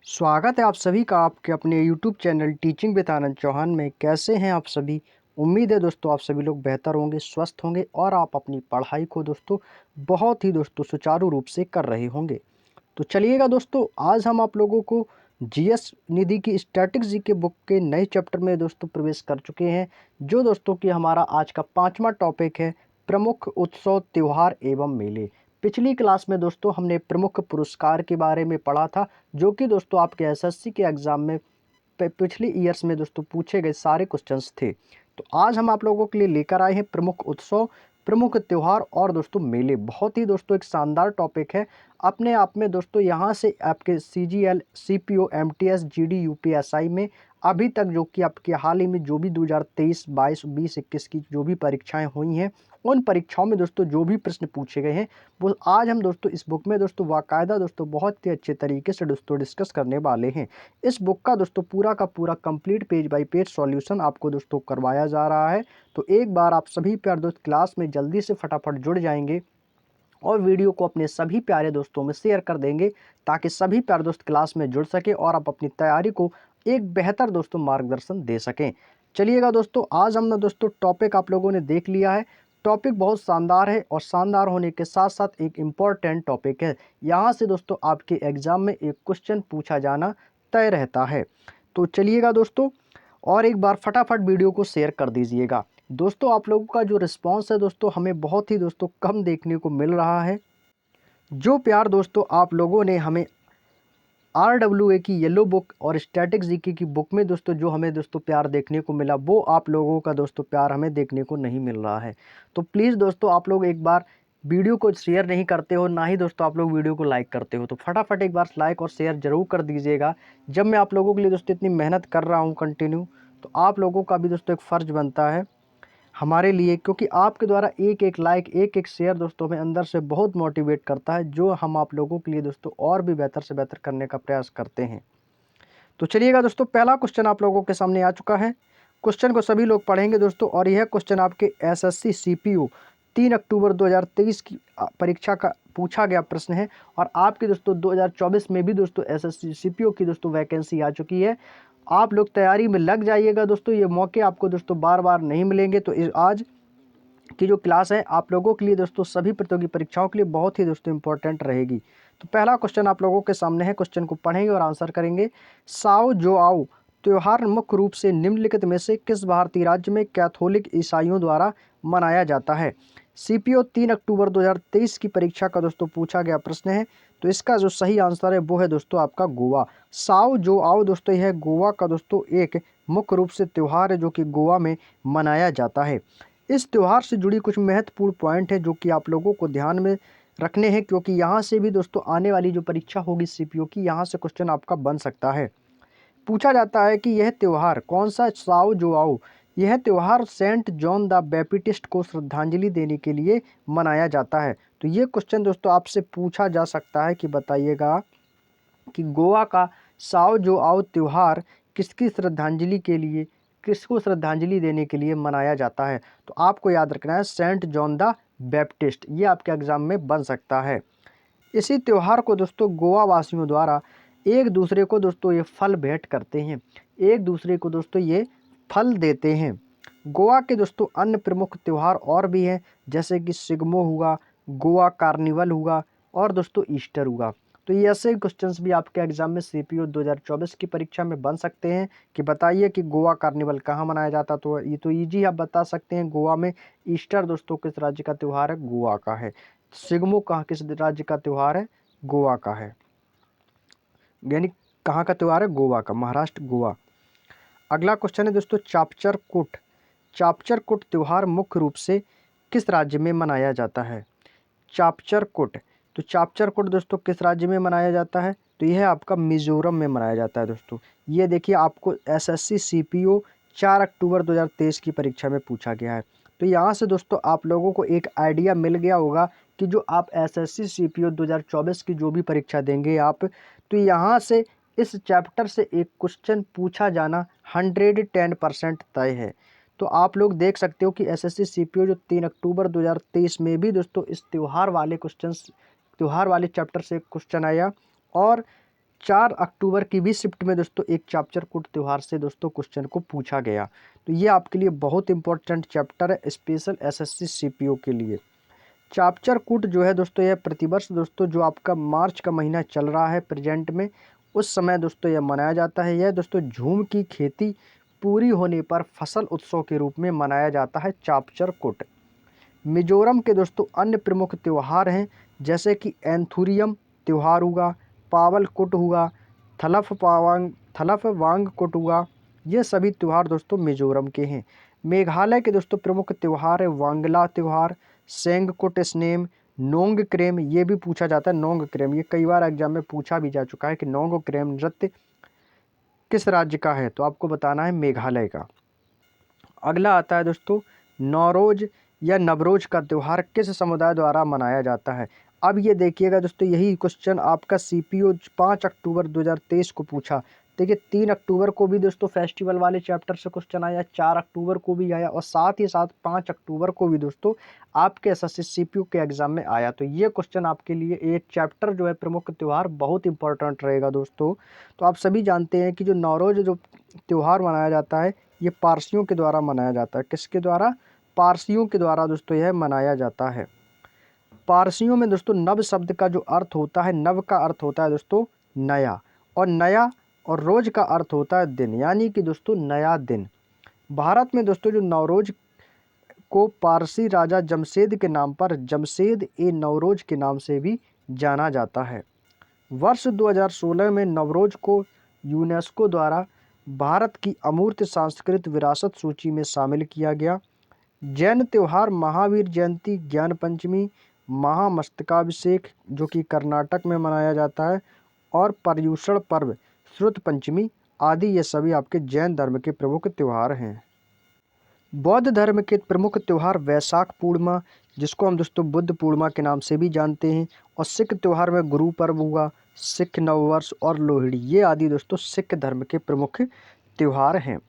स्वागत है आप सभी का आपके अपने यूट्यूब चैनल टीचिंग विद आनंद चौहान में। कैसे हैं आप सभी? उम्मीद है दोस्तों आप सभी लोग बेहतर होंगे, स्वस्थ होंगे और आप अपनी पढ़ाई को दोस्तों बहुत ही दोस्तों सुचारू रूप से कर रहे होंगे। तो चलिएगा दोस्तों, आज हम आप लोगों को जीएस निधि की स्टैटिक जीके बुक के नए चैप्टर में दोस्तों प्रवेश कर चुके हैं, जो दोस्तों कि हमारा आज का 5वां टॉपिक है, प्रमुख उत्सव, त्योहार एवं मेले। पिछली क्लास में दोस्तों हमने प्रमुख पुरस्कार के बारे में पढ़ा था, जो कि दोस्तों आपके एसएससी के एग्ज़ाम में पिछले ईयर्स में दोस्तों पूछे गए सारे क्वेश्चंस थे। तो आज हम आप लोगों के लिए लेकर आए हैं प्रमुख उत्सव, प्रमुख त्योहार और दोस्तों मेले। बहुत ही दोस्तों एक शानदार टॉपिक है अपने आप में दोस्तों। यहाँ से आपके CGL, CPO, MTS, GD, UPSI में अभी तक जो कि आपके हाल ही में जो भी 2023, 22, 20, 21 की जो भी परीक्षाएं हुई हैं, उन परीक्षाओं में दोस्तों जो भी प्रश्न पूछे गए हैं वो आज हम दोस्तों इस बुक में दोस्तों बाकायदा दोस्तों बहुत ही अच्छे तरीके से दोस्तों डिस्कस करने वाले हैं। इस बुक का दोस्तों पूरा का पूरा complete page bye page solution आपको दोस्तों करवाया जा रहा है। तो एक बार आप सभी प्यारे दोस्त क्लास में जल्दी से फटाफट जुड़ जाएंगे और वीडियो को अपने सभी प्यारे दोस्तों में शेयर कर देंगे, ताकि सभी प्यारे दोस्त क्लास में जुड़ सके और आप अपनी तैयारी को एक बेहतर दोस्तों मार्गदर्शन दे सकें। चलिएगा दोस्तों, आज हमने दोस्तों टॉपिक आप लोगों ने देख लिया है। टॉपिक बहुत शानदार है और शानदार होने के साथ साथ एक इम्पॉर्टेंट टॉपिक है। यहाँ से दोस्तों आपके एग्जाम में एक क्वेश्चन पूछा जाना तय रहता है। तो चलिएगा दोस्तों, और एक बार फटाफट वीडियो को शेयर कर दीजिएगा। दोस्तों आप लोगों का जो रिस्पांस है दोस्तों हमें बहुत ही दोस्तों कम देखने को मिल रहा है। जो प्यार दोस्तों आप लोगों ने हमें आरडब्ल्यूए की येलो बुक और स्टैटिक जीके की बुक में दोस्तों जो हमें दोस्तों प्यार देखने को मिला, वो आप लोगों का दोस्तों प्यार हमें देखने को नहीं मिल रहा है। तो प्लीज़ दोस्तों आप लोग एक बार वीडियो को शेयर नहीं करते हो, ना ही दोस्तों आप लोग वीडियो को लाइक करते हो, तो फटाफट एक बार लाइक और शेयर जरूर कर दीजिएगा। जब मैं आप लोगों के लिए दोस्तों इतनी मेहनत कर रहा हूँ कंटिन्यू, तो आप लोगों का भी दोस्तों एक फ़र्ज़ बनता है हमारे लिए, क्योंकि आपके द्वारा एक एक लाइक, एक एक शेयर दोस्तों हमें अंदर से बहुत मोटिवेट करता है, जो हम आप लोगों के लिए दोस्तों और भी बेहतर से बेहतर करने का प्रयास करते हैं। तो चलिएगा दोस्तों, पहला क्वेश्चन आप लोगों के सामने आ चुका है। क्वेश्चन को सभी लोग पढ़ेंगे दोस्तों, और यह क्वेश्चन आपके एसएससी सीपीओ 3 अक्टूबर 2023 की परीक्षा का पूछा गया प्रश्न है। और आपके दोस्तों 2024 में भी दोस्तों एसएससी सीपीओ की दोस्तों वैकेंसी आ चुकी है। आप लोग तैयारी में लग जाइएगा दोस्तों, ये मौके आपको दोस्तों बार बार नहीं मिलेंगे। तो आज की जो क्लास है आप लोगों के लिए दोस्तों सभी प्रतियोगी परीक्षाओं के लिए बहुत ही दोस्तों इंपॉर्टेंट रहेगी। तो पहला क्वेश्चन आप लोगों के सामने है, क्वेश्चन को पढ़ेंगे और आंसर करेंगे। साओ जोआओ त्योहार मुख्य रूप से निम्नलिखित में से किस भारतीय राज्य में कैथोलिक ईसाइयों द्वारा मनाया जाता है? सीपीओ 3 अक्टूबर 2023 की परीक्षा का दोस्तों पूछा गया प्रश्न है। तो इसका जो सही आंसर है वो है दोस्तों आपका गोवा। साओ जोआओ दोस्तों यह गोवा का दोस्तों एक मुख्य रूप से त्यौहार है, जो कि गोवा में मनाया जाता है। इस त्यौहार से जुड़ी कुछ महत्वपूर्ण पॉइंट है जो कि आप लोगों को ध्यान में रखने हैं, क्योंकि यहाँ से भी दोस्तों आने वाली जो परीक्षा होगी सीपीओ की, यहाँ से क्वेश्चन आपका बन सकता है। पूछा जाता है कि यह त्यौहार कौन सा, साओ जोआओ, यह त्यौहार सेंट जॉन द बैप्टिस्ट को श्रद्धांजलि देने के लिए मनाया जाता है। तो ये क्वेश्चन दोस्तों आपसे पूछा जा सकता है कि बताइएगा कि गोवा का साओ जोआओ त्यौहार किसकी श्रद्धांजलि के लिए, किसको श्रद्धांजलि देने के लिए मनाया जाता है? तो आपको याद रखना है सेंट जॉन द बैप्टिस्ट, ये आपके एग्जाम में बन सकता है। इसी त्यौहार को दोस्तों गोवा वासियों द्वारा एक दूसरे को दोस्तों ये फल भेंट करते हैं, एक दूसरे को दोस्तों ये फल देते हैं। गोवा के दोस्तों अन्य प्रमुख त्यौहार और भी हैं, जैसे कि सिग्मो हुआ, गोवा कार्निवल हुआ और दोस्तों ईस्टर हुआ। तो ये ऐसे क्वेश्चंस भी आपके एग्जाम में सीपीओ 2024 की परीक्षा में बन सकते हैं कि बताइए कि गोवा कार्निवल कहाँ मनाया जाता। तो ये तो ईजी आप बता सकते हैं गोवा में। ईस्टर दोस्तों किस राज्य का त्यौहार है? गोवा का है। सिग्मो कहाँ किस राज्य का त्यौहार है? गोवा का है। यानी कहाँ का त्यौहार है? गोवा का, महाराष्ट्र, गोवा। अगला क्वेश्चन है दोस्तों चापचर कुट। चापचर कुट त्यौहार मुख्य रूप से किस राज्य में मनाया जाता है? चापचर कुट, तो चापचर कुट दोस्तों किस राज्य में मनाया जाता है? तो यह आपका मिजोरम में मनाया जाता है दोस्तों। ये देखिए आपको एसएससी सीपीओ 4 अक्टूबर 2023 की परीक्षा में पूछा गया है। तो यहाँ से दोस्तों आप लोगों को एक आइडिया मिल गया होगा कि जो आप एसएससी सीपीओ 2024 की जो भी परीक्षा देंगे आप, तो यहाँ से इस चैप्टर से एक क्वेश्चन पूछा जाना 110% तय है। तो आप लोग देख सकते हो कि एसएससी सीपीओ जो 3 अक्टूबर 2023 में भी दोस्तों इस त्यौहार वाले चैप्टर से क्वेश्चन आया, और 4 अक्टूबर की भी शिफ्ट में दोस्तों एक चापचर कूट त्यौहार से दोस्तों क्वेश्चन को पूछा गया। तो ये आपके लिए बहुत इंपॉर्टेंट चैप्टर है स्पेशल एसएससी सीपीओ के लिए। चापचर कूट जो है दोस्तों यह प्रतिवर्ष दोस्तों जो आपका मार्च का महीना चल रहा है प्रेजेंट में, उस समय दोस्तों यह मनाया जाता है। यह दोस्तों झूम की खेती पूरी होने पर फसल उत्सव के रूप में मनाया जाता है चापचर कूट। मिजोरम के दोस्तों अन्य प्रमुख त्यौहार हैं जैसे कि एंथुरियम त्यौहार हुआ, पावल कुट हुआ, थलफ वांग कुट हुआ। ये सभी त्यौहार दोस्तों मिजोरम के हैं। मेघालय के दोस्तों प्रमुख त्यौहार है वांगला त्यौहार, सेंगकुट स्नेम, नोंग क्रेम। ये भी पूछा जाता है नोंग क्रेम, ये कई बार एग्जाम में पूछा भी जा चुका है कि नोंग क्रेम नृत्य किस राज्य का है, तो आपको बताना है मेघालय का। अगला आता है दोस्तों नौरोज या नवरोज का त्यौहार किस समुदाय द्वारा मनाया जाता है। अब ये देखिएगा दोस्तों यही क्वेश्चन आपका सीपीओ 5 अक्टूबर 2023 को पूछा। देखिए 3 अक्टूबर को भी दोस्तों फेस्टिवल वाले चैप्टर से क्वेश्चन आया, 4 अक्टूबर को भी आया और साथ ही साथ 5 अक्टूबर को भी दोस्तों आपके एसएससी सीपीओ के एग्जाम में आया। तो ये क्वेश्चन आपके लिए ये चैप्टर जो है प्रमुख त्यौहार बहुत इंपॉर्टेंट रहेगा दोस्तों। तो आप सभी जानते हैं कि जो नौरोज जो त्यौहार मनाया जाता है ये पारसियों के द्वारा मनाया जाता है। किसके द्वारा? पारसियों के द्वारा दोस्तों यह मनाया जाता है। पारसियों में दोस्तों नव शब्द का जो अर्थ होता है, नव का अर्थ होता है दोस्तों नया, और नया और रोज का अर्थ होता है दिन, यानी कि दोस्तों नया दिन। भारत में दोस्तों जो नवरोज को पारसी राजा जमशेद के नाम पर जमशेद ए नवरोज के नाम से भी जाना जाता है। वर्ष 2016 में नवरोज को यूनेस्को द्वारा भारत की अमूर्त सांस्कृतिक विरासत सूची में शामिल किया गया। जैन त्यौहार महावीर जयंती, ज्ञान पंचमी, महामस्तकाभिषेक जो कि कर्नाटक में मनाया जाता है, और पर्युषण पर्व, श्रुत पंचमी आदि ये सभी आपके जैन धर्म के प्रमुख त्यौहार हैं। बौद्ध धर्म के प्रमुख त्यौहार वैशाख पूर्णिमा जिसको हम दोस्तों बुद्ध पूर्णिमा के नाम से भी जानते हैं, और सिख त्यौहार में गुरु पर्व हुआ, सिख नववर्ष और लोहड़ी, ये आदि दोस्तों सिख धर्म के प्रमुख त्यौहार हैं।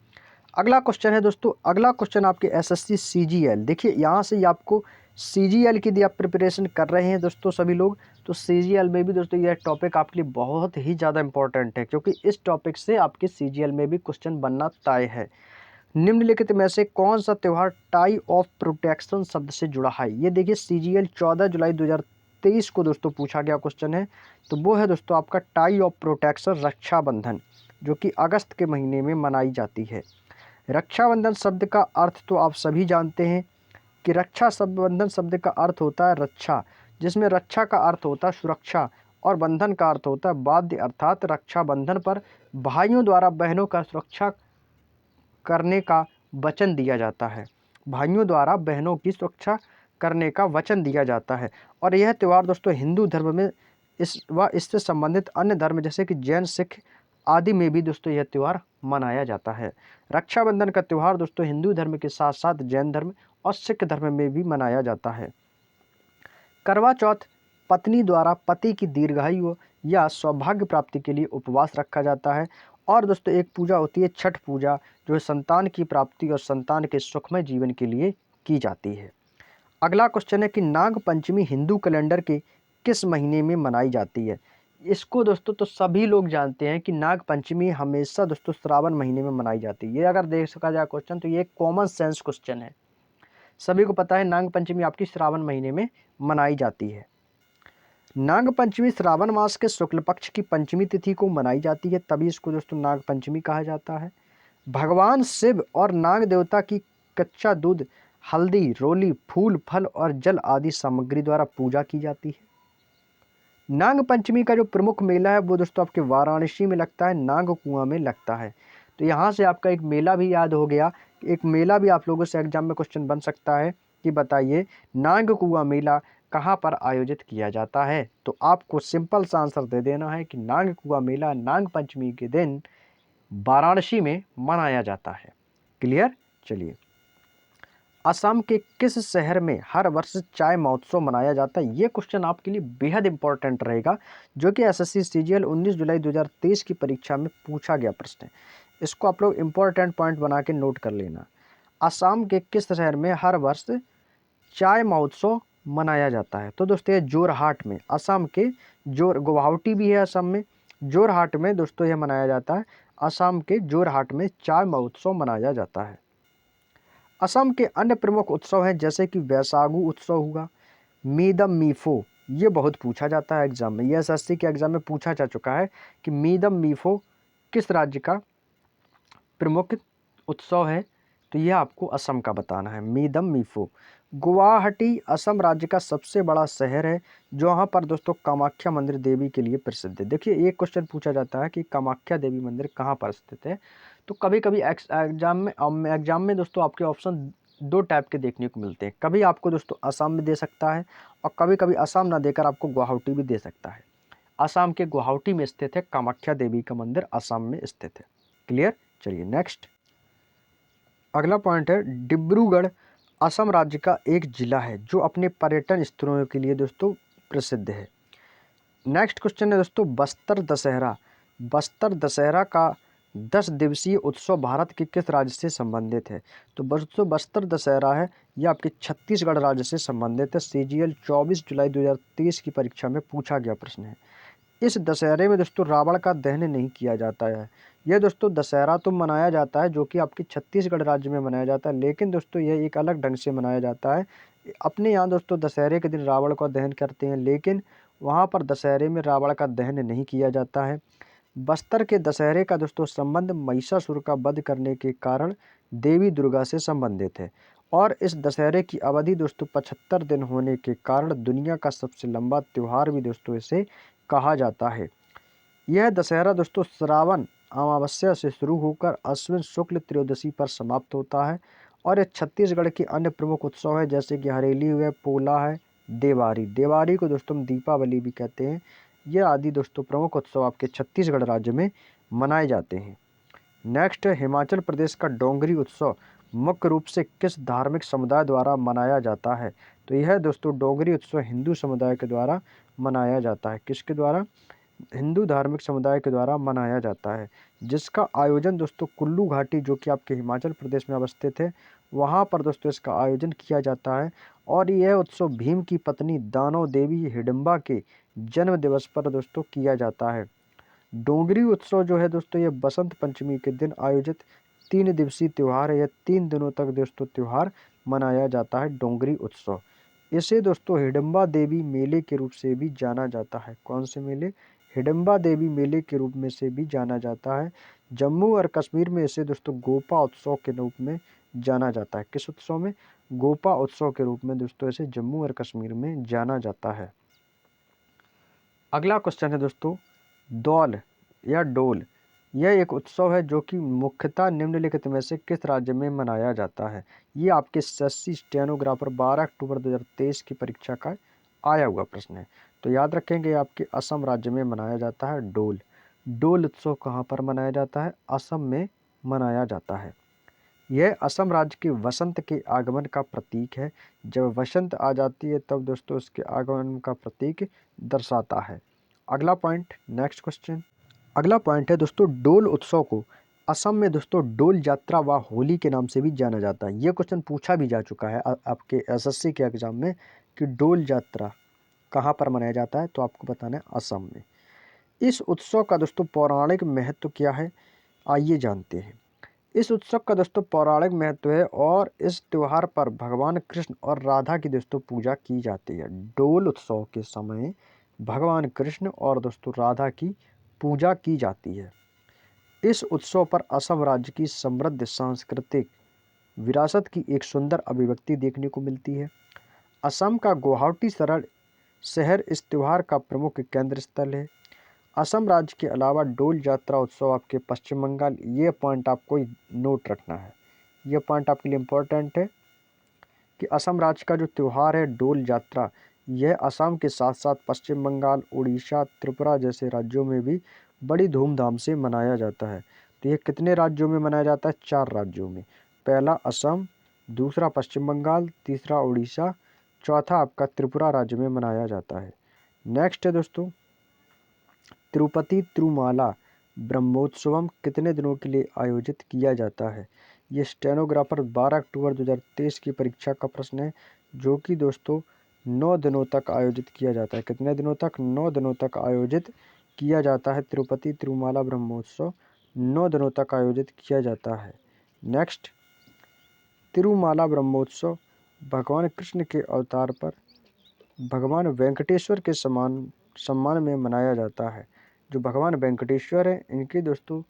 अगला क्वेश्चन है दोस्तों, अगला क्वेश्चन आपके एसएससी सीजीएल। देखिए यहाँ से आपको सीजीएल की यदि आप प्रिपरेशन कर रहे हैं दोस्तों सभी लोग, तो सीजीएल में भी दोस्तों यह टॉपिक आपके लिए बहुत ही ज़्यादा इंपॉर्टेंट है, क्योंकि इस टॉपिक से आपके सीजीएल में भी क्वेश्चन बनना तय है। निम्नलिखित में से कौन सा त्यौहार टाई ऑफ प्रोटेक्शन शब्द से जुड़ा है? ये देखिए सीजीएल 14 जुलाई 2023 को दोस्तों पूछा गया क्वेश्चन है। तो वो है दोस्तों आपका टाई ऑफ प्रोटेक्शन रक्षाबंधन, जो कि अगस्त के महीने में मनाई जाती है। रक्षाबंधन शब्द का अर्थ तो आप सभी जानते हैं कि रक्षाबंधन शब्द का अर्थ होता है रक्षा, जिसमें रक्षा का अर्थ होता है सुरक्षा और बंधन का अर्थ होता है बाध्य, अर्थात रक्षाबंधन पर भाइयों द्वारा बहनों का सुरक्षा करने का वचन दिया जाता है। भाइयों द्वारा बहनों की सुरक्षा करने का वचन दिया जाता है। और यह त्यौहार दोस्तों हिंदू धर्म में इससे संबंधित अन्य धर्म जैसे कि जैन, सिख आदि में भी दोस्तों यह त्यौहार मनाया जाता है। रक्षाबंधन का त्यौहार दोस्तों हिंदू धर्म के साथ साथ जैन धर्म और सिख धर्म में भी मनाया जाता है। करवा चौथ पत्नी द्वारा पति की दीर्घायु या सौभाग्य प्राप्ति के लिए उपवास रखा जाता है। और दोस्तों एक पूजा होती है छठ पूजा, जो संतान की प्राप्ति और संतान के सुखमय जीवन के लिए की जाती है। अगला क्वेश्चन है कि नाग पंचमी हिंदू कैलेंडर के किस महीने में मनाई जाती है? इसको दोस्तों तो सभी लोग जानते हैं कि नाग पंचमी हमेशा दोस्तों श्रावण महीने में मनाई जाती है। ये अगर देख सका जाए क्वेश्चन तो ये कॉमन सेंस क्वेश्चन है, सभी को पता है नाग पंचमी आपकी श्रावण महीने में मनाई जाती है। नाग पंचमी श्रावण मास के शुक्ल पक्ष की पंचमी तिथि को मनाई जाती है, तभी इसको दोस्तों नाग पंचमी कहा जाता है। भगवान शिव और नाग देवता की कच्चा दूध, हल्दी, रोली, फूल, फल और जल आदि सामग्री द्वारा पूजा की जाती है। नाग पंचमी का जो प्रमुख मेला है वो दोस्तों आपके वाराणसी में लगता है, नाग कुआं में लगता है। तो यहाँ से आपका एक मेला भी याद हो गया, एक मेला भी आप लोगों से एग्जाम में क्वेश्चन बन सकता है कि बताइए नाग कुआं मेला कहाँ पर आयोजित किया जाता है। तो आपको सिंपल सा आंसर दे देना है कि नाग कुआं मेला नाग पंचमी के दिन वाराणसी में मनाया जाता है। क्लियर? चलिए, असम के किस शहर में हर वर्ष चाय महोत्सव मनाया जाता है? ये क्वेश्चन आपके लिए बेहद इंपॉर्टेंट रहेगा, जो कि एसएससी सीजीएल 19 जुलाई 2023 की परीक्षा में पूछा गया प्रश्न है। इसको आप लोग इंपॉर्टेंट पॉइंट बना के नोट कर लेना। असम के किस शहर में हर वर्ष चाय महोत्सव मनाया जाता है? तो दोस्तों ये जोरहाट में, असम के गुवाहाटी भी है असम में, जोरहाट में दोस्तों यह मनाया जाता है। असम के जोरहाट में चाय महोत्सव मनाया जाता है। असम के अन्य प्रमुख उत्सव हैं जैसे कि वैसागु उत्सव हुआ, मीदम मीफो, ये बहुत पूछा जाता है एग्जाम में, ये एसएससी के एग्जाम में पूछा जा चुका है कि मीदम मीफो किस राज्य का प्रमुख उत्सव है, तो यह आपको असम का बताना है, मीदम मीफो। गुवाहाटी असम राज्य का सबसे बड़ा शहर है, जहाँ पर दोस्तों कामाख्या मंदिर देवी के लिए प्रसिद्ध है। देखिए एक क्वेश्चन पूछा जाता है कि कामाख्या देवी मंदिर कहाँ पर स्थित है, तो कभी कभी एग्जाम में दोस्तों आपके ऑप्शन दो टाइप के देखने को मिलते हैं। कभी आपको दोस्तों असम में दे सकता है और कभी कभी असम ना देकर आपको गुवाहाटी भी दे सकता है। असम के गुवाहाटी में स्थित है कामाख्या देवी का मंदिर, असम में स्थित है। क्लियर। चलिए नेक्स्ट, अगला पॉइंट है डिब्रूगढ़ असम राज्य का एक जिला है जो अपने पर्यटन स्थलों के लिए दोस्तों प्रसिद्ध है। नेक्स्ट क्वेश्चन है दोस्तों बस्तर दशहरा। बस्तर दशहरा का 10 दिवसीय उत्सव भारत के किस राज्य से संबंधित है, तो दोस्तों बस्तर दशहरा है ये आपके छत्तीसगढ़ राज्य से संबंधित है। सीजीएल 24 जुलाई 2023 की परीक्षा में पूछा गया प्रश्न है। इस दशहरे में दोस्तों रावण का दहन नहीं किया जाता है। यह दोस्तों दशहरा तो मनाया जाता है जो कि आपके छत्तीसगढ़ राज्य में मनाया जाता है, लेकिन दोस्तों यह एक अलग ढंग से मनाया जाता है। अपने यहाँ दोस्तों दशहरे के दिन रावण का दहन करते हैं, लेकिन वहाँ पर दशहरे में रावण का दहन नहीं किया जाता है। बस्तर के दशहरे का दोस्तों संबंध महिषासुर का वध करने के कारण देवी दुर्गा से संबंधित है, और इस दशहरे की अवधि दोस्तों 75 दिन होने के कारण दुनिया का सबसे लंबा त्यौहार भी दोस्तों इसे कहा जाता है। यह दशहरा दोस्तों श्रावण अमावस्या से शुरू होकर अश्विन शुक्ल त्रयोदशी पर समाप्त होता है, और यह छत्तीसगढ़ के अन्य प्रमुख उत्सव है जैसे कि हरेली हुए, पोला है, देवारी, देवारी को दोस्तों हम दीपावली भी कहते हैं। यह आदि दोस्तों प्रमुख उत्सव आपके छत्तीसगढ़ राज्य में मनाए जाते हैं। नेक्स्ट है हिमाचल प्रदेश का डोंगरी उत्सव मुख्य रूप से किस धार्मिक समुदाय द्वारा मनाया जाता है, तो यह दोस्तों डोंगरी उत्सव हिंदू समुदाय के द्वारा मनाया जाता है। किसके द्वारा? हिंदू धार्मिक समुदाय के द्वारा मनाया जाता है, जिसका आयोजन दोस्तों कुल्लू घाटी जो कि आपके हिमाचल प्रदेश में अवस्थित है, वहाँ पर दोस्तों इसका आयोजन किया जाता है। और यह उत्सव भीम की पत्नी दानव देवी हिडिंबा के जन्म दिवस पर दोस्तों किया जाता है। डोंगरी उत्सव जो है दोस्तों ये बसंत पंचमी के दिन आयोजित 3 दिवसीय त्यौहार है। यह 3 दिनों तक दोस्तों त्यौहार मनाया जाता है डोंगरी उत्सव। इसे दोस्तों हिडिंबा देवी मेले के रूप से भी जाना जाता है। कौन से मेले? हिडिंबा देवी मेले के रूप में से भी जाना जाता है। जम्मू और कश्मीर में इसे दोस्तों गोपा उत्सव के रूप में जाना जाता है। किस उत्सव में? गोपा उत्सव के रूप में दोस्तों इसे जम्मू और कश्मीर में जाना जाता है। अगला क्वेश्चन है दोस्तों दौल या डोल। यह एक उत्सव है जो कि मुख्यतः निम्नलिखित में से किस राज्य में मनाया जाता है। ये आपके एसएससी स्टेनोग्राफर 12 अक्टूबर 2023 की परीक्षा का आया हुआ प्रश्न है। तो याद रखेंगे आपके असम राज्य में मनाया जाता है डोल। डोल उत्सव कहाँ पर मनाया जाता है? असम में मनाया जाता है। यह असम राज्य के वसंत के आगमन का प्रतीक है। जब वसंत आ जाती है तब दोस्तों उसके आगमन का प्रतीक दर्शाता है। अगला पॉइंट, नेक्स्ट क्वेश्चन। अगला पॉइंट है दोस्तों डोल उत्सव को असम में दोस्तों डोल यात्रा व होली के नाम से भी जाना जाता है। ये क्वेश्चन पूछा भी जा चुका है आपके एसएससी के एग्जाम में कि डोल यात्रा कहाँ पर मनाया जाता है, तो आपको बताना है असम में। इस उत्सव का दोस्तों पौराणिक महत्व क्या है, आइए जानते हैं। इस उत्सव का दोस्तों पौराणिक महत्व है और इस त्यौहार पर भगवान कृष्ण और राधा की दोस्तों पूजा की जाती है। डोल उत्सव के समय भगवान कृष्ण और दोस्तों राधा की पूजा की जाती है। इस उत्सव पर असम राज्य की समृद्ध सांस्कृतिक विरासत की एक सुंदर अभिव्यक्ति देखने को मिलती है। असम का गुवाहाटी शहर इस त्यौहार का प्रमुख केंद्र स्थल है। असम राज्य के अलावा डोल यात्रा उत्सव आपके पश्चिम बंगाल, ये पॉइंट आपको नोट रखना है, ये पॉइंट आपके लिए इम्पोर्टेंट है कि असम राज्य का जो त्यौहार है डोल यात्रा, यह असम के साथ साथ पश्चिम बंगाल, उड़ीसा, त्रिपुरा जैसे राज्यों में भी बड़ी धूमधाम से मनाया जाता है। तो ये कितने राज्यों में मनाया जाता है? 4 राज्यों में। पहला असम, दूसरा पश्चिम बंगाल, तीसरा उड़ीसा, चौथा आपका त्रिपुरा राज्य में मनाया जाता है। नेक्स्ट है दोस्तों तिरुपति तिरुमाला ब्रह्मोत्सवम कितने दिनों के लिए आयोजित किया जाता है? ये स्टेनोग्राफर 12 अक्टूबर 2023 की परीक्षा का प्रश्न है, जो कि दोस्तों 9 दिनों तक आयोजित किया जाता है। कितने दिनों तक? 9 दिनों तक आयोजित किया जाता है तिरुपति तिरुमाला ब्रह्मोत्सव 9 दिनों तक आयोजित किया जाता है। नेक्स्ट, तिरुमाला ब्रह्मोत्सव भगवान कृष्ण के अवतार पर भगवान वेंकटेश्वर के सम्मान में मनाया जाता है। जो भगवान वेंकटेश्वर हैं इनके दोस्तों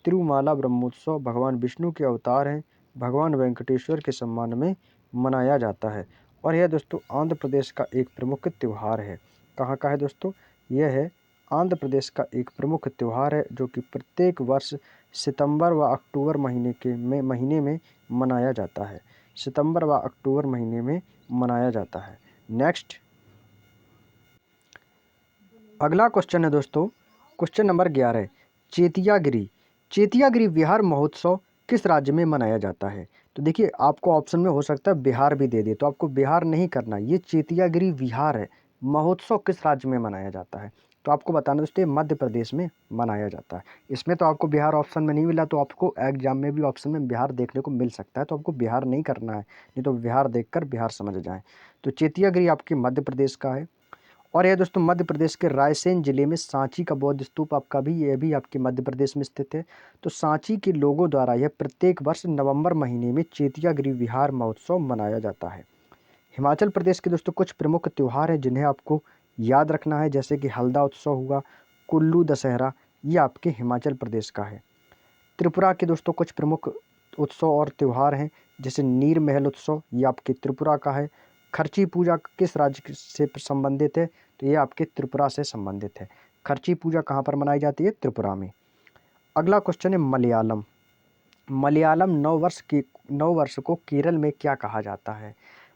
तिरुमाला ब्रह्मोत्सव भगवान विष्णु के अवतार हैं, भगवान वेंकटेश्वर के सम्मान में मनाया जाता है। और यह दोस्तों आंध्र प्रदेश का एक प्रमुख त्यौहार है। कहाँ का है दोस्तों? यह है आंध्र प्रदेश का एक प्रमुख त्यौहार है जो कि प्रत्येक वर्ष सितंबर व अक्टूबर महीने में मनाया जाता है। सितंबर व अक्टूबर महीने में मनाया जाता है। नेक्स्ट, अगला क्वेश्चन है दोस्तों, क्वेश्चन नंबर 11, चेतियागिरी। चेतियागिरी विहार महोत्सव किस राज्य में मनाया जाता है? तो देखिए आपको ऑप्शन में हो सकता है बिहार भी दे दे, तो आपको बिहार नहीं करना। ये चेतियागिरी विहार है महोत्सव किस राज्य में मनाया जाता है? तो आपको बताना दोस्तों ये मध्य प्रदेश में मनाया जाता है। इसमें तो आपको बिहार ऑप्शन में नहीं मिला, तो आपको एग्जाम में भी ऑप्शन में बिहार देखने को मिल सकता है, तो आपको बिहार नहीं करना है, नहीं तो बिहार देखकर बिहार समझ जाएं। तो चेतियागिरी आपके मध्य प्रदेश का है। और यह दोस्तों मध्य प्रदेश के रायसेन जिले में सांची का बौद्ध स्तूप आपका भी, यह भी आपके मध्य प्रदेश में स्थित है। तो सांची के लोगों द्वारा यह प्रत्येक वर्ष नवंबर महीने में चेतियागिरी विहार महोत्सव मनाया जाता है। हिमाचल प्रदेश के दोस्तों कुछ प्रमुख त्यौहार हैं जिन्हें आपको याद रखना है, जैसे कि हल्दा उत्सव हुआ, कुल्लू दशहरा, ये आपके हिमाचल प्रदेश का है। त्रिपुरा के दोस्तों कुछ प्रमुख उत्सव और त्यौहार हैं, जैसे नीर महल उत्सव, ये आपके त्रिपुरा का है। खर्ची पूजा किस राज्य से संबंधित है? तो ये आपके त्रिपुरा से संबंधित है। खर्ची पूजा कहाँ पर मनाई जाती है? त्रिपुरा में। अगला क्वेश्चन है मलयालम। मलयालम नववर्ष को केरल में क्या कहा जाता है?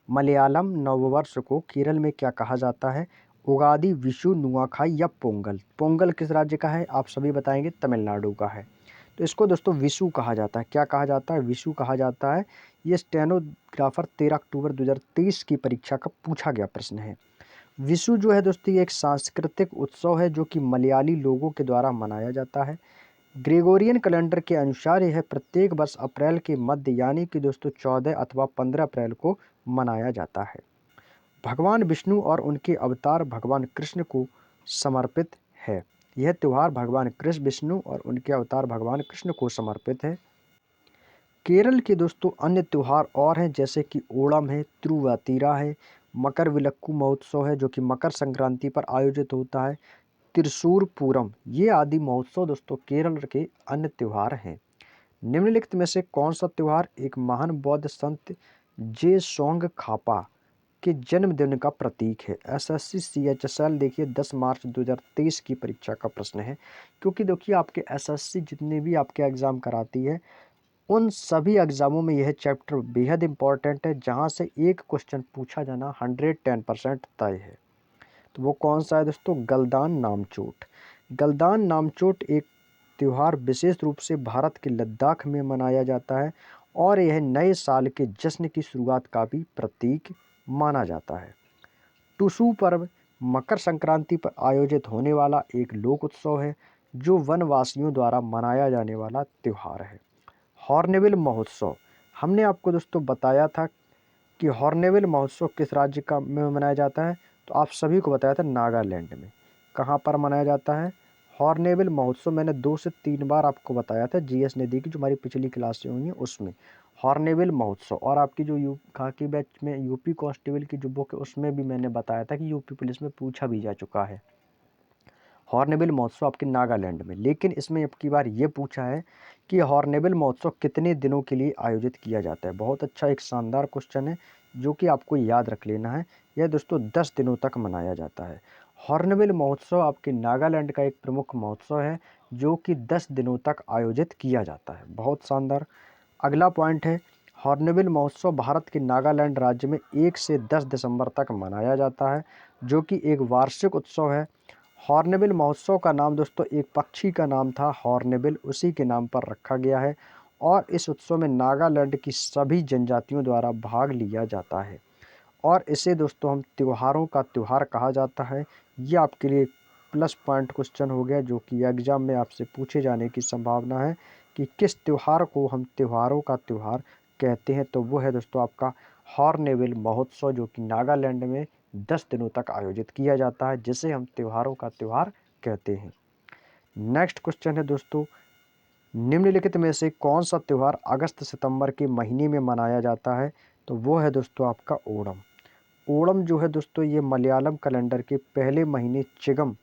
मलयालम नववर्ष को केरल में क्या कहा जाता है? उगादि, विशु, नुआखाई या पोंगल? पोंगल किस राज्य का है? आप सभी बताएंगे तमिलनाडु का है। तो इसको दोस्तों विशु कहा जाता है। क्या कहा जाता है? विशु कहा जाता है। ये स्टेनोग्राफर 13 अक्टूबर 2023 की परीक्षा का पूछा गया प्रश्न है। विशु जो है दोस्तों ये एक सांस्कृतिक उत्सव है जो कि मलयाली लोगों के द्वारा मनाया जाता है। ग्रेगोरियन कैलेंडर के अनुसार यह प्रत्येक वर्ष अप्रैल के मध्य यानी कि दोस्तों 14 अथवा 15 अप्रैल को मनाया जाता है। भगवान विष्णु और उनके अवतार भगवान कृष्ण को समर्पित है। यह त्यौहार भगवान कृष्ण विष्णु और उनके अवतार भगवान कृष्ण को समर्पित है। केरल के दोस्तों अन्य त्यौहार और हैं, जैसे कि ओणम है, तिरुवातिरा है, मकर विलक्कू महोत्सव है जो कि मकर संक्रांति पर आयोजित होता है, त्रिशूर पूरम, ये आदि महोत्सव दोस्तों केरल के अन्य त्यौहार हैं। निम्नलिखित में से कौन सा त्यौहार एक महान बौद्ध संत जेसोंग खापा के जन्मदिन का प्रतीक है? एसएससी सीएचएसएल देखिए 10 मार्च 2023 की परीक्षा का प्रश्न है, क्योंकि देखिए आपके एसएससी जितने भी आपके एग्ज़ाम कराती है उन सभी एग्ज़ामों में यह चैप्टर बेहद इंपॉर्टेंट है, जहां से एक क्वेश्चन पूछा जाना 110% तय है। तो वो कौन सा है दोस्तों? गलदान नामचोट। गलदान नामचोट एक त्यौहार विशेष रूप से भारत के लद्दाख में मनाया जाता है और यह नए साल के जश्न की शुरुआत का भी प्रतीक माना जाता है। टुसू पर्व मकर संक्रांति पर आयोजित होने वाला एक लोक उत्सव है जो वनवासियों द्वारा मनाया जाने वाला त्यौहार है। हॉर्नबिल महोत्सव, हमने आपको दोस्तों बताया था कि हॉर्नबिल महोत्सव किस राज्य का में मनाया जाता है, तो आप सभी को बताया था नागालैंड में। कहाँ पर मनाया जाता है हॉर्नबिल महोत्सव? मैंने 2 से 3 बार आपको बताया था, जीएस निधि की जो हमारी पिछली क्लासें हुई हैं उसमें हॉर्नबिल महोत्सव। और आपकी जो खाकी बैच में यूपी कांस्टेबल की जो बुक है उसमें भी मैंने बताया था कि यूपी पुलिस में पूछा भी जा चुका है हॉर्नबिल महोत्सव आपके नागालैंड में। लेकिन इसमें अब की बार ये पूछा है कि हॉर्नबिल महोत्सव कितने दिनों के लिए आयोजित किया जाता है? बहुत अच्छा एक शानदार क्वेश्चन है जो कि आपको याद रख लेना है। यह दोस्तों 10 दिनों तक मनाया जाता है। हॉर्नबिल महोत्सव आपके नागालैंड का एक प्रमुख महोत्सव है जो कि 10 दिनों तक आयोजित किया जाता है। बहुत शानदार। अगला पॉइंट है हॉर्नबिल महोत्सव भारत के नागालैंड राज्य में 1 से 10 दिसंबर तक मनाया जाता है जो कि एक वार्षिक उत्सव है। हॉर्नबिल महोत्सव का नाम दोस्तों एक पक्षी का नाम था हॉर्नबिल, उसी के नाम पर रखा गया है और इस उत्सव में नागालैंड की सभी जनजातियों द्वारा भाग लिया जाता है और इसे दोस्तों हम त्योहारों का त्यौहार कहा जाता है। ये आपके लिए प्लस पॉइंट क्वेश्चन हो गया जो कि एग्जाम में आपसे पूछे जाने की संभावना है कि किस त्यौहार को हम त्योहारों का त्यौहार कहते हैं। तो वो है दोस्तों आपका हॉर्नबिल महोत्सव जो कि नागालैंड में 10 दिनों तक आयोजित किया जाता है, जिसे हम त्योहारों का त्यौहार कहते हैं। नेक्स्ट क्वेश्चन है दोस्तों, निम्नलिखित में से कौन सा त्यौहार अगस्त सितंबर के महीने में मनाया जाता है? तो वो है दोस्तों आपका ओणम। ओणम जो है दोस्तों ये मलयालम कैलेंडर के पहले महीने चिगम,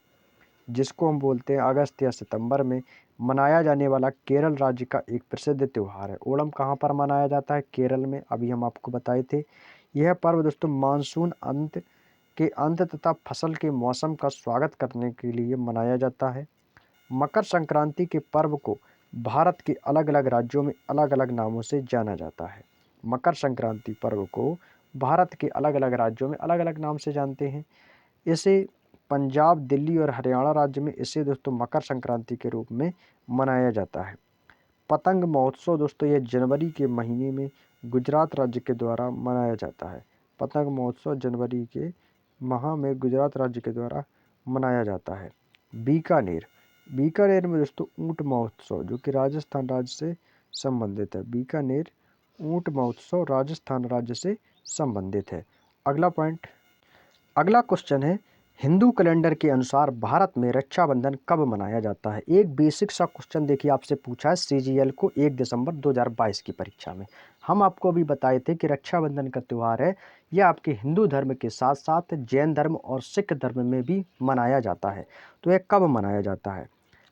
जिसको हम बोलते हैं अगस्त या सितंबर में मनाया जाने वाला केरल राज्य का एक प्रसिद्ध त्यौहार है। ओणम कहाँ पर मनाया जाता है? केरल में, अभी हम आपको बताए थे। यह पर्व दोस्तों मानसून अंत तथा फसल के मौसम का स्वागत करने के लिए मनाया जाता है। मकर संक्रांति के पर्व को भारत के अलग अलग राज्यों में अलग अलग नामों से जाना जाता है। मकर संक्रांति पर्व को भारत के अलग अलग राज्यों में अलग अलग नाम से जानते हैं। इसे पंजाब, दिल्ली और हरियाणा राज्य में इसे दोस्तों मकर संक्रांति के रूप में मनाया जाता है। पतंग महोत्सव दोस्तों ये जनवरी के महीने में गुजरात राज्य के द्वारा मनाया जाता है। पतंग महोत्सव जनवरी के माह में गुजरात राज्य के द्वारा मनाया जाता है। बीकानेर, बीकानेर में दोस्तों ऊंट महोत्सव जो कि राजस्थान राज्य से संबंधित है। बीकानेर ऊंट महोत्सव राजस्थान राज्य से संबंधित है। अगला क्वेश्चन है, हिंदू कैलेंडर के अनुसार भारत में रक्षाबंधन कब मनाया जाता है? एक बेसिक सा क्वेश्चन देखिए आपसे पूछा है सीजीएल को 1 दिसंबर 2022 की परीक्षा में। हम आपको अभी बताए थे कि रक्षाबंधन का त्यौहार है, यह आपके हिंदू धर्म के साथ साथ जैन धर्म और सिख धर्म में भी मनाया जाता है। तो यह कब मनाया जाता है?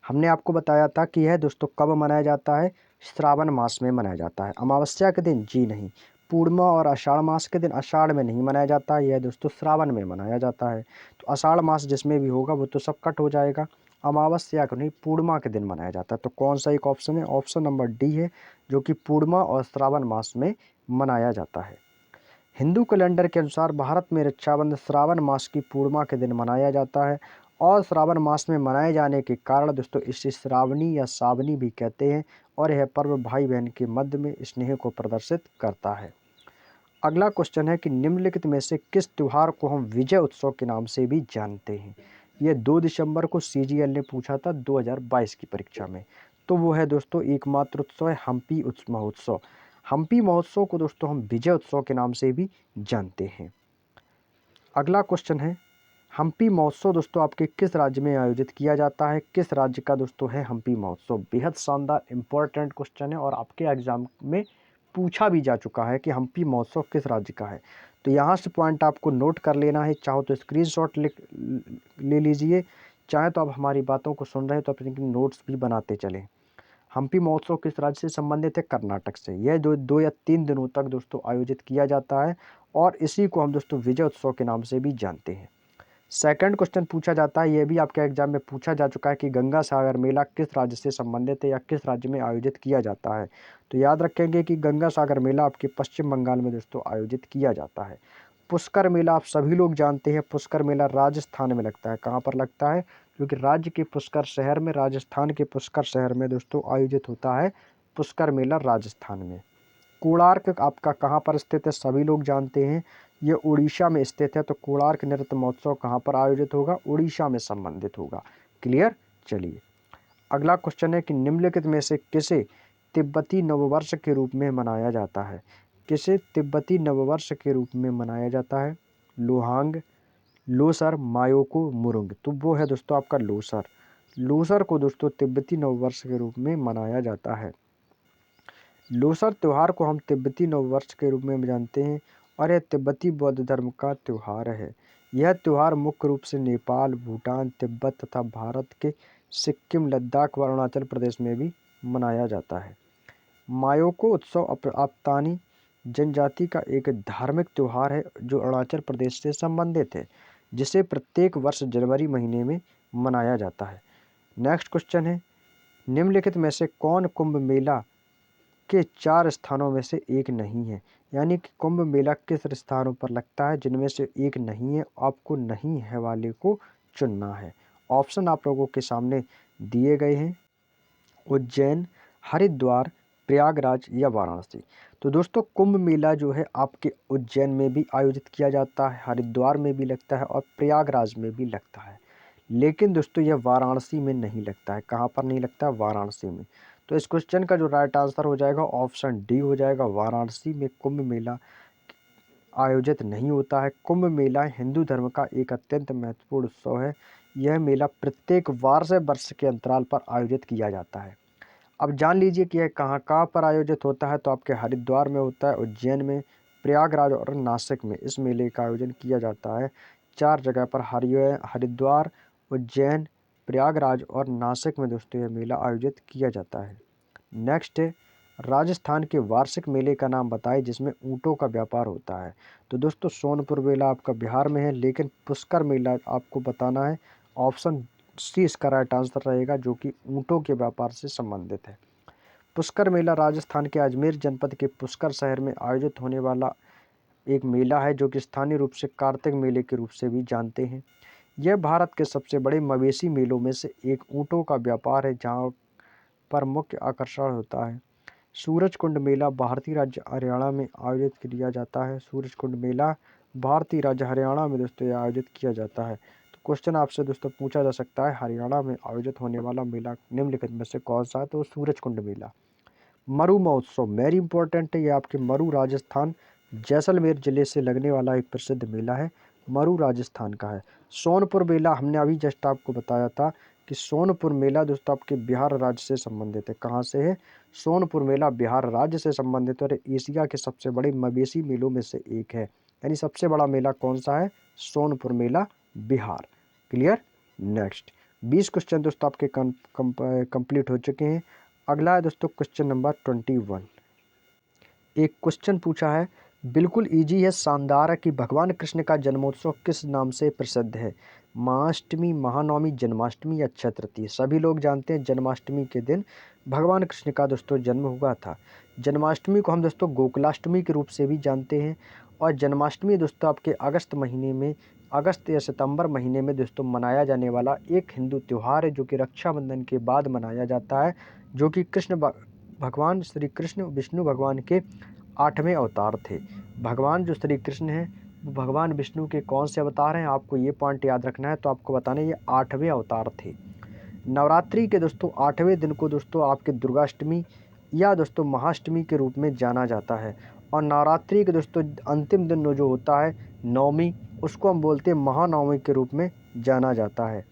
हमने आपको बताया था कि यह दोस्तों कब मनाया जाता है? श्रावण मास में मनाया जाता है। अमावस्या के दिन? जी नहीं। पूर्णिमा और आषाढ़ मास के दिन? आषाढ़ में नहीं मनाया जाता है, यह दोस्तों श्रावण में मनाया जाता है। तो आषाढ़ मास जिसमें भी होगा वो तो सब कट हो जाएगा। अमावस्या को नहीं, पूर्णिमा के दिन मनाया जाता है। तो कौन सा एक ऑप्शन है? ऑप्शन नंबर डी है, जो कि पूर्णिमा और श्रावण मास में मनाया जाता है। हिंदू कैलेंडर के अनुसार भारत में रक्षाबंधन श्रावण मास की पूर्णिमा के दिन मनाया जाता है और श्रावण मास में मनाए जाने के कारण दोस्तों इसे श्रावणी या सावनी भी कहते हैं और यह पर्व भाई बहन के मध्य में स्नेह को प्रदर्शित करता है। अगला क्वेश्चन है कि निम्नलिखित में से किस त्योहार को हम विजय उत्सव के नाम से भी जानते हैं? यह 2 दिसंबर को सीजीएल ने पूछा था 2022 की परीक्षा में। तो वो है दोस्तों एकमात्र उत्सव है हम्पी महोत्सव। हम्पी महोत्सव को दोस्तों हम विजय उत्सव के नाम से भी जानते हैं। अगला क्वेश्चन है, हम्पी महोत्सव दोस्तों आपके किस राज्य में आयोजित किया जाता है? किस राज्य का दोस्तों है हम्पी महोत्सव? बेहद शानदार इंपॉर्टेंट क्वेश्चन है और आपके एग्जाम में पूछा भी जा चुका है कि हम्पी महोत्सव किस राज्य का है। तो यहाँ से पॉइंट आपको नोट कर लेना है, चाहो तो स्क्रीनशॉट ले लीजिए, चाहे तो आप हमारी बातों को सुन रहे हैं तो अपने नोट्स भी बनाते चलें। हम्पी महोत्सव किस राज्य से संबंधित है? कर्नाटक से। यह दो या 3 दिनों तक दोस्तों आयोजित किया जाता है और इसी को हम दोस्तों विजय उत्सव के नाम से भी जानते हैं। सेकंड क्वेश्चन पूछा जाता है, यह भी आपके एग्जाम में पूछा जा चुका है कि गंगा सागर मेला किस राज्य से संबंधित है या किस राज्य में आयोजित किया जाता है? तो याद रखेंगे कि गंगा सागर मेला आपके पश्चिम बंगाल में दोस्तों आयोजित किया जाता है। पुष्कर मेला आप सभी लोग जानते हैं, पुष्कर मेला राजस्थान में लगता है। कहाँ पर लगता है? क्योंकि राज्य के पुष्कर शहर में, राजस्थान के पुष्कर शहर में दोस्तों आयोजित होता है पुष्कर मेला राजस्थान में। कोणार्क आपका कहाँ पर स्थित है? सभी लोग जानते हैं, ये उड़ीसा में स्थित है। तो कोणार्क नृत्य महोत्सव कहाँ पर आयोजित होगा? उड़ीसा में संबंधित होगा। क्लियर? चलिए अगला क्वेश्चन है कि निम्नलिखित में से किसे तिब्बती नववर्ष के रूप में मनाया जाता है? किसे तिब्बती नववर्ष के रूप में मनाया जाता है? लोहांग, लोसर, मायोको, मुरुंग। तो वो है दोस्तों आपका लोसर। लोसर को दोस्तों तिब्बती नववर्ष के रूप में मनाया जाता है। लोसर त्यौहार को हम तिब्बती नववर्ष के रूप में जानते हैं और यह तिब्बती बौद्ध धर्म का त्यौहार है। यह त्यौहार मुख्य रूप से नेपाल, भूटान, तिब्बत तथा भारत के सिक्किम, लद्दाख व अरुणाचल प्रदेश में भी मनाया जाता है। मायोको उत्सव आपतानी जनजाति का एक धार्मिक त्यौहार है जो अरुणाचल प्रदेश से संबंधित है, जिसे प्रत्येक वर्ष जनवरी महीने में मनाया जाता है। नेक्स्ट क्वेश्चन है, निम्नलिखित में से कौन कुंभ मेला के 4 स्थानों में से एक नहीं है? यानी कि कुंभ मेला किस स्थानों पर लगता है जिनमें से एक नहीं है? आपको नहीं है वाले को चुनना है। ऑप्शन आप लोगों के सामने दिए गए हैं, उज्जैन, हरिद्वार, प्रयागराज या वाराणसी। तो दोस्तों कुंभ मेला जो है आपके उज्जैन में भी आयोजित किया जाता है, हरिद्वार में भी लगता है और प्रयागराज में भी लगता है। लेकिन दोस्तों यह वाराणसी में नहीं लगता है। कहाँ पर नहीं लगता है? वाराणसी में। तो इस क्वेश्चन का जो राइट आंसर हो जाएगा ऑप्शन डी हो जाएगा, वाराणसी में कुंभ मेला आयोजित नहीं होता है। कुंभ मेला हिंदू धर्म का एक अत्यंत महत्वपूर्ण उत्सव है। यह मेला प्रत्येक वर्ष के अंतराल पर आयोजित किया जाता है। अब जान लीजिए कि यह कहाँ-कहाँ पर आयोजित होता है, तो आपके हरिद्वार में होता है, उज्जैन में, प्रयागराज और नासिक में इस मेले का आयोजन किया जाता है। 4 जगह पर हरिद्वार, उज्जैन, प्रयागराज और नासिक में दोस्तों यह मेला आयोजित किया जाता है। नेक्स्ट है राजस्थान के वार्षिक मेले का नाम बताएं जिसमें ऊँटों का व्यापार होता है। तो दोस्तों सोनपुर मेला आपका बिहार में है, लेकिन पुष्कर मेला आपको बताना है। ऑप्शन सी इसका राइट आंसर रहेगा, जो कि ऊँटों के व्यापार से संबंधित है। पुष्कर मेला राजस्थान के अजमेर जनपद के पुष्कर शहर में आयोजित होने वाला एक मेला है, जो कि स्थानीय रूप से कार्तिक मेले के रूप से भी जानते हैं। यह भारत के सबसे बड़े मवेशी मेलों में से एक ऊँटों का व्यापार है, जहाँ पर मुख्य आकर्षण होता है। सूरजकुंड मेला भारतीय राज्य हरियाणा में आयोजित किया जाता है। सूरजकुंड मेला भारतीय राज्य हरियाणा में दोस्तों ये आयोजित किया जाता है। तो क्वेश्चन आपसे दोस्तों पूछा जा सकता है, हरियाणा में आयोजित होने वाला मेला निम्नलिखित में से कौन सा है? तो सूरजकुंड मेला। मरु महोत्सव वेरी इंपॉर्टेंट है, ये आपके मरु राजस्थान जैसलमेर जिले से लगने वाला एक प्रसिद्ध मेला है, मरु राजस्थान का है। सोनपुर मेला हमने अभी जस्ट आपको बताया था कि सोनपुर मेला दोस्तों आपके बिहार राज्य से संबंधित है। कहाँ से है? सोनपुर मेला बिहार राज्य से संबंधित और एशिया के सबसे बड़े मवेशी मेलों में से एक है। यानी सबसे बड़ा मेला कौन सा है? सोनपुर मेला बिहार। क्लियर? नेक्स्ट 20 क्वेश्चन दोस्तों आपके कंप्लीट हो चुके हैं। अगला है दोस्तों क्वेश्चन नंबर 21। एक क्वेश्चन पूछा है, बिल्कुल इजी है, शानदार है कि भगवान कृष्ण का जन्मोत्सव किस नाम से प्रसिद्ध है? महाअष्टमी, महानवमी, जन्माष्टमी या अक्षय तृतीया? सभी लोग जानते हैं जन्माष्टमी के दिन भगवान कृष्ण का दोस्तों जन्म हुआ था। जन्माष्टमी को हम दोस्तों गोकुलाष्टमी के रूप से भी जानते हैं। और जन्माष्टमी दोस्तों आपके अगस्त महीने में, अगस्त या सितंबर महीने में दोस्तों मनाया जाने वाला एक हिंदू त्यौहार है, जो कि रक्षाबंधन के बाद मनाया जाता है, जो कि भगवान श्री कृष्ण विष्णु भगवान के 8वें अवतार थे। भगवान जो श्री कृष्ण हैं वो भगवान विष्णु के कौन से अवतार हैं, आपको ये पॉइंट याद रखना है। तो आपको बताना है ये 8वें अवतार थे। नवरात्रि के दोस्तों 8वें दिन को दोस्तों आपके दुर्गाष्टमी या दोस्तों महाअष्टमी के रूप में जाना जाता है। और नवरात्रि के दोस्तों अंतिम दिन जो होता है नवमी, उसको हम बोलते हैं महानवमी के रूप में जाना जाता है।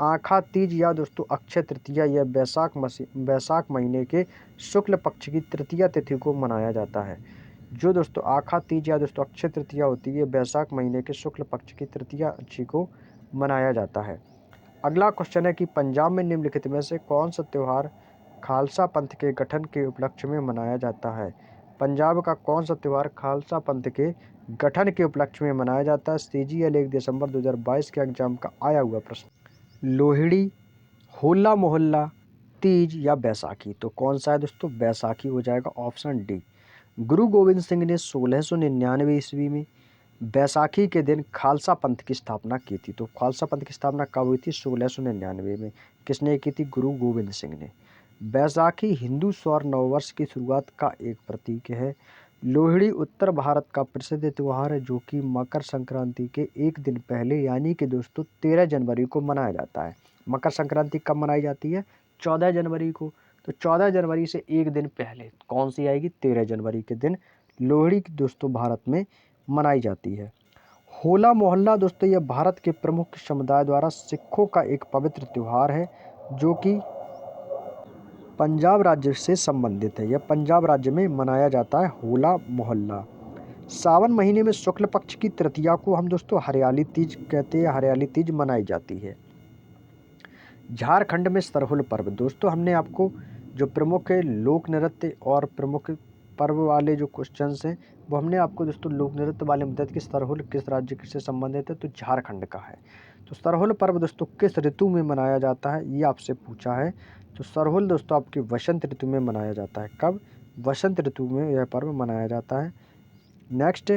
आखा तीज या दोस्तों अक्षय तृतीया यह बैसाख महीने के शुक्ल पक्ष की तृतीया तिथि को मनाया जाता है। जो दोस्तों आखा तीज या दोस्तों अक्षय तृतीया होती है, बैसाख महीने के शुक्ल पक्ष की तृतीया तिथि को मनाया जाता है। अगला क्वेश्चन है कि पंजाब में निम्नलिखित में से कौन सा त्यौहार खालसा पंथ के गठन के उपलक्ष्य में मनाया जाता है? पंजाब का कौन सा त्यौहार खालसा पंथ के गठन के उपलक्ष्य में मनाया जाता है? CGL 1 दिसंबर 2022 के एग्जाम का आया हुआ प्रश्न। लोहड़ी, होला मोहल्ला, तीज या बैसाखी? तो कौन सा है दोस्तों? बैसाखी हो जाएगा, ऑप्शन डी। गुरु गोविंद सिंह ने 1699 ईस्वी में बैसाखी के दिन खालसा पंथ की स्थापना की थी। तो खालसा पंथ की स्थापना कब हुई थी? 1699 में। किसने की थी? गुरु गोविंद सिंह ने। बैसाखी हिंदू सौर नववर्ष की शुरुआत का एक प्रतीक है। लोहड़ी उत्तर भारत का प्रसिद्ध त्यौहार है, जो कि मकर संक्रांति के एक दिन पहले यानी कि दोस्तों 13 जनवरी को मनाया जाता है। मकर संक्रांति कब मनाई जाती है? 14 जनवरी को। तो 14 जनवरी से एक दिन पहले कौन सी आएगी? 13 जनवरी के दिन लोहड़ी दोस्तों भारत में मनाई जाती है। होला मोहल्ला दोस्तों यह भारत के प्रमुख समुदाय द्वारा सिखों का एक पवित्र त्यौहार है, जो कि पंजाब राज्य से संबंधित है। यह पंजाब राज्य में मनाया जाता है होला मोहल्ला। सावन महीने में शुक्ल पक्ष की तृतीया को हम दोस्तों हरियाली तीज कहते हैं, हरियाली तीज मनाई जाती है। झारखंड में सरहुल पर्व दोस्तों हमने आपको जो प्रमुख लोक नृत्य और प्रमुख पर्व वाले जो क्वेश्चंस हैं वो हमने आपको दोस्तों लोक नृत्य वाले में बताया कि सरहुल किस राज्य से संबंधित है, तो झारखंड का है। तो सरहुल पर्व दोस्तों किस ऋतु में मनाया जाता है, ये आपसे पूछा है। तो सरहुल दोस्तों आपकी वसंत ऋतु में मनाया जाता है। कब? वसंत ऋतु में यह पर्व मनाया जाता है। नेक्स्ट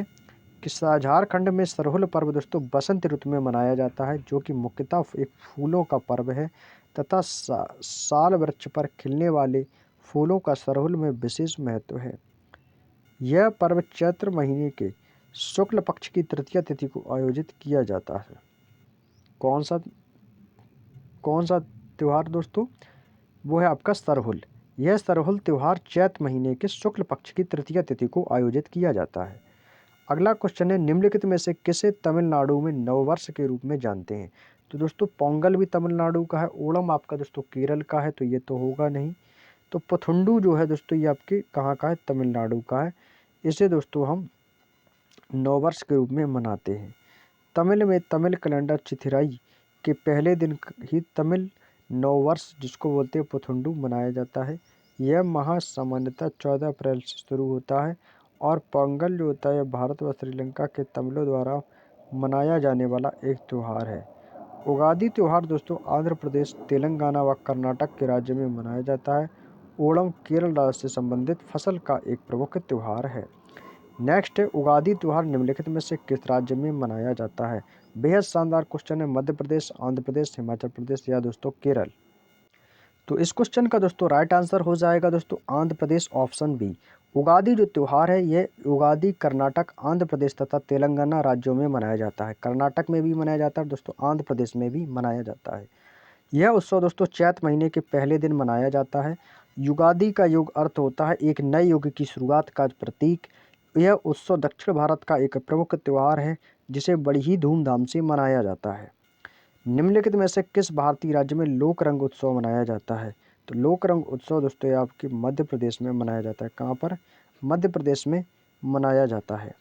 कि झारखंड में सरहुल पर्व दोस्तों बसंत ऋतु में मनाया जाता है, जो कि मुख्यतः एक फूलों का पर्व है तथा साल वृक्ष पर खिलने वाले फूलों का सरहुल में विशेष महत्व है। यह पर्व चैत्र महीने के शुक्ल पक्ष की तृतीया तिथि को आयोजित किया जाता है। कौन सा त्यौहार दोस्तों? वो है आपका सरहुल। यह सरहुल त्यौहार चैत्र महीने के शुक्ल पक्ष की तृतीया तिथि को आयोजित किया जाता है। अगला क्वेश्चन है, निम्नलिखित में से किसे तमिलनाडु में नववर्ष के रूप में जानते हैं? तो दोस्तों पोंगल भी तमिलनाडु का है, ओणम आपका दोस्तों केरल का है, तो ये तो होगा नहीं। तो पुथंडू जो है दोस्तों ये आपके कहाँ का है, तमिलनाडु का है। इसे दोस्तों हम नववर्ष के रूप में मनाते हैं। तमिल में तमिल कैलेंडर चिथिराई के पहले दिन ही तमिल नववर्ष जिसको बोलते हैं पुथंडू मनाया जाता है। यह माह सामान्यतः 14 अप्रैल से शुरू होता है और पोंगल जो होता है भारत व श्रीलंका के तमिलों द्वारा मनाया जाने वाला एक त्यौहार है। उगादी त्यौहार दोस्तों आंध्र प्रदेश, तेलंगाना व कर्नाटक के राज्य में मनाया जाता है। ओणम केरल राज्य से संबंधित फसल का एक प्रमुख त्यौहार है। नेक्स्ट है उगादी त्यौहार निम्नलिखित में से किस राज्य में मनाया जाता है। बेहद शानदार क्वेश्चन है। मध्य प्रदेश, आंध्र प्रदेश, हिमाचल प्रदेश या दोस्तों केरल। तो इस क्वेश्चन का दोस्तों राइट आंसर हो जाएगा दोस्तों आंध्र प्रदेश, ऑप्शन बी। उगादी जो त्यौहार है ये उगादी कर्नाटक, आंध्र प्रदेश तथा तेलंगाना राज्यों में मनाया जाता है। कर्नाटक में भी मनाया जाता है दोस्तों, आंध्र प्रदेश में भी मनाया जाता है। यह उत्सव दोस्तों चैत महीने के पहले दिन मनाया जाता है। युगादि का युग अर्थ होता है एक नए युग की शुरुआत का प्रतीक। यह उत्सव दक्षिण भारत का एक प्रमुख त्यौहार है जिसे बड़ी ही धूमधाम से मनाया जाता है। निम्नलिखित में से किस भारतीय राज्य में लोक रंग उत्सव मनाया जाता है। तो लोक रंग उत्सव दोस्तों ये आपके मध्य प्रदेश में मनाया जाता है। कहाँ पर? मध्य प्रदेश में मनाया जाता है।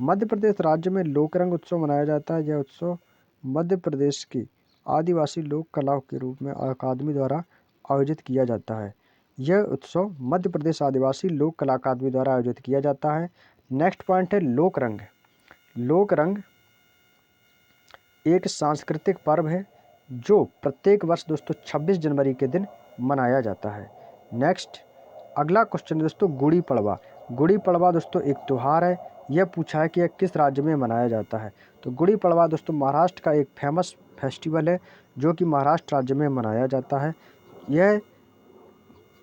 मध्य प्रदेश राज्य में लोक रंग उत्सव मनाया जाता है। यह उत्सव मध्य प्रदेश की आदिवासी लोक कला के रूप में अकादमी द्वारा आयोजित किया जाता है। यह उत्सव मध्य प्रदेश आदिवासी लोक कला अकादमी द्वारा आयोजित किया जाता है। नेक्स्ट पॉइंट है लोक रंग। लोक रंग एक सांस्कृतिक पर्व है जो प्रत्येक वर्ष दोस्तों 26 जनवरी के दिन मनाया जाता है। नेक्स्ट अगला क्वेश्चन है दोस्तों गुड़ी पड़वा। गुड़ी पड़वा दोस्तों एक त्यौहार है। यह पूछा है कि यह किस राज्य में मनाया जाता है। तो गुड़ी पड़वा दोस्तों महाराष्ट्र का एक फेमस फेस्टिवल है जो कि महाराष्ट्र राज्य में मनाया जाता है। यह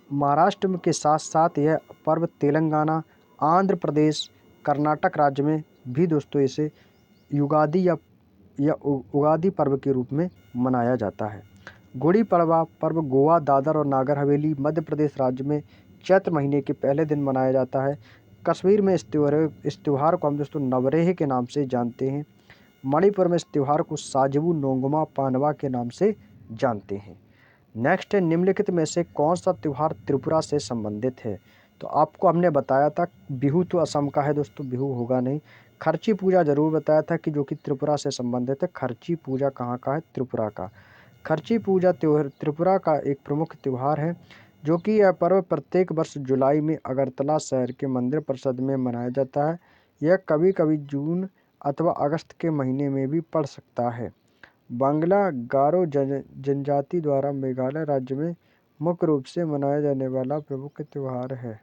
महाराष्ट्र के साथ साथ यह पर्व तेलंगाना, आंध्र प्रदेश, कर्नाटक राज्य में भी दोस्तों इसे युगादि या उगादी पर्व के रूप में मनाया जाता है। गुड़ी पड़वा पर्व गोवा, दादर और नागर हवेली, मध्य प्रदेश राज्य में चैत्र महीने के पहले दिन मनाया जाता है। कश्मीर में इस त्यौहार को हम दोस्तों नवरेह के नाम से जानते हैं। मणिपुर में इस त्यौहार को साजबू नोंगमा पानवा के नाम से जानते हैं। नेक्स्ट है निम्नलिखित में से कौन सा त्यौहार त्रिपुरा से संबंधित है। तो आपको हमने बताया था बिहू तो असम का है दोस्तों, बिहू होगा नहीं। खर्ची पूजा जरूर बताया था कि जो कि त्रिपुरा से संबंधित है। खर्ची पूजा कहाँ का है? त्रिपुरा का। खर्ची पूजा त्रिपुरा का एक प्रमुख त्यौहार है जो कि यह पर्व प्रत्येक वर्ष जुलाई में अगरतला शहर के मंदिर परिषद में मनाया जाता है। यह कभी कभी जून अथवा अगस्त के महीने में भी पड़ सकता है। बांग्ला गारो जनजाति द्वारा मेघालय राज्य में मुख्य रूप से मनाया जाने वाला प्रमुख त्यौहार है।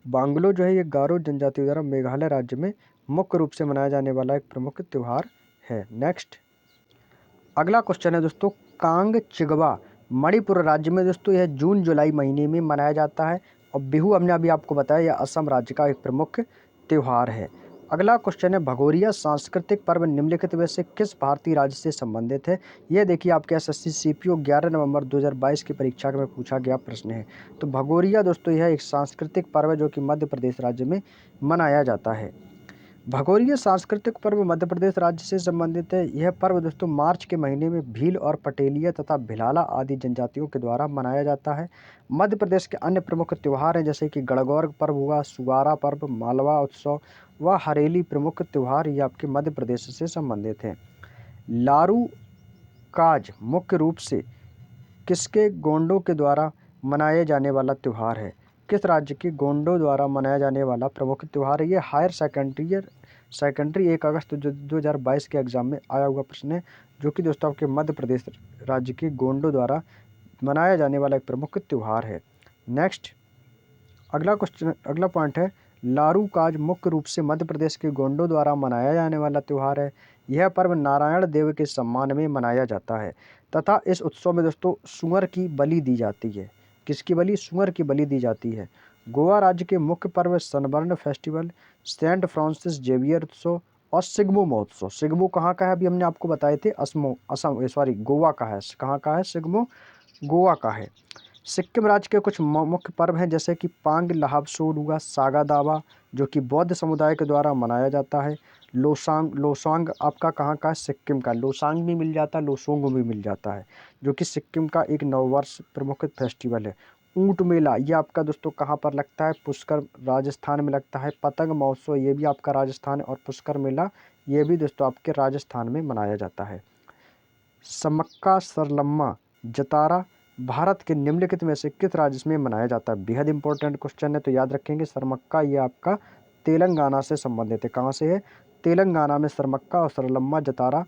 बांग्लो जो है ये गारो जनजाति द्वारा मेघालय राज्य में मुख्य रूप से मनाया जाने वाला एक प्रमुख त्यौहार है। नेक्स्ट अगला क्वेश्चन है दोस्तों कांग चिगवा मणिपुर राज्य में दोस्तों यह जून जुलाई महीने में मनाया जाता है। और बिहू हमने अभी आपको बताया यह असम राज्य का एक प्रमुख त्यौहार है। अगला क्वेश्चन है भगोरिया सांस्कृतिक पर्व निम्नलिखित में से किस भारतीय राज्य से संबंधित है। यह देखिए आपके एसएससी सीपीओ 11 नवंबर 2022 की परीक्षा में पूछा गया प्रश्न है। तो भगोरिया दोस्तों यह एक सांस्कृतिक पर्व है जो कि मध्य प्रदेश राज्य में मनाया जाता है। भगोरिया सांस्कृतिक पर्व मध्य प्रदेश राज्य से संबंधित है। यह पर्व दोस्तों मार्च के महीने में भील और पटेलिया तथा भिलाला आदि जनजातियों के द्वारा मनाया जाता है। मध्य प्रदेश के अन्य प्रमुख त्यौहार हैं जैसे कि गणगौर पर्व हुआ, सुगारा पर्व, मालवा उत्सव व हरेली प्रमुख त्यौहार ये आपके मध्य प्रदेश से संबंधित हैं। लारू काज मुख्य रूप से किसके गोंडों के द्वारा मनाए जाने वाला त्यौहार है। किस राज्य के गोंडों द्वारा मनाया जाने वाला प्रमुख त्यौहार है। ये हायर सेकेंडरी 1 अगस्त 2022 के एग्जाम में आया हुआ प्रश्न है जो कि दोस्तों आपके मध्य प्रदेश राज्य के गोंडों द्वारा मनाया जाने वाला एक प्रमुख त्यौहार है। नेक्स्ट अगला पॉइंट है लारू काज मुख्य रूप से मध्य प्रदेश के गोंडों द्वारा मनाया जाने वाला त्यौहार है। यह पर्व नारायण देव के सम्मान में मनाया जाता है तथा इस उत्सव में दोस्तों सूअर की बलि दी जाती है। किसकी बलि? सूअर की बलि दी जाती है। गोवा राज्य के मुख्य पर्व Sunburn festival, saint Francis Xavier उत्सव और सिग्मो महोत्सव। सिग्मो कहाँ का है? अभी हमने आपको बताए थे गोवा का है। कहाँ का है? सिग्मो गोवा का है। सिक्किम राज्य के कुछ मुख्य पर्व हैं जैसे कि पांग लहाबसोल हुआ, सागा दावा जो कि बौद्ध समुदाय के द्वारा मनाया जाता है, लोसांग लोसांग आपका कहाँ का है? सिक्किम का। लोसांग भी मिल जाता है, लोसोंग भी मिल जाता है, जो कि सिक्किम का एक नववर्ष प्रमुख फेस्टिवल है। ऊंट मेला ये आपका दोस्तों कहाँ पर लगता है? पुष्कर राजस्थान में लगता है। पतंग महोत्सव ये भी आपका राजस्थान है, और पुष्कर मेला ये भी दोस्तों आपके राजस्थान में मनाया जाता है। समक्का सरलम्मा जतारा भारत के निम्नलिखित में से किस राज्य में मनाया जाता है? बेहद इंपॉर्टेंट क्वेश्चन है, तो याद रखेंगे सरमक्का ये आपका तेलंगाना से संबंधित है। कहाँ से है? तेलंगाना में सरमक्का और सरलम्मा जतारा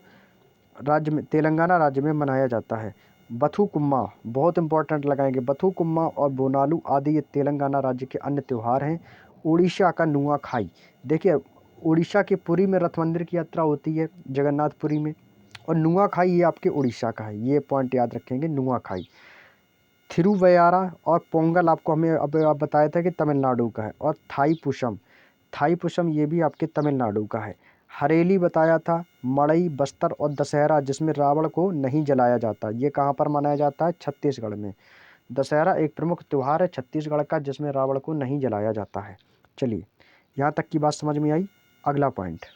राज्य में, तेलंगाना राज्य में मनाया जाता है। बथुकुम्मा बहुत इंपॉर्टेंट लगाएंगे, बथुकुम्मा और बोनालू आदि ये तेलंगाना राज्य के अन्य त्यौहार हैं। उड़ीसा का नुआखाई, देखिए उड़ीसा के पुरी में रथ मंदिर की यात्रा होती है, जगन्नाथपुरी में, और नुआखाई ये आपके उड़ीसा का है। ये पॉइंट याद रखेंगे, नुआखाई। थिरुवैयारा और पोंगल आपको हमें अब आप बताया था कि तमिलनाडु का है। और थाईपुसम, थाईपुसम ये भी आपके तमिलनाडु का है। हरेली बताया था, मड़ई, बस्तर और दशहरा जिसमें रावण को नहीं जलाया जाता, ये कहाँ पर मनाया जाता है? छत्तीसगढ़ में। दशहरा एक प्रमुख त्यौहार है छत्तीसगढ़ का जिसमें रावण को नहीं जलाया जाता है। चलिए, यहाँ तक की बात समझ में आई। अगला पॉइंट,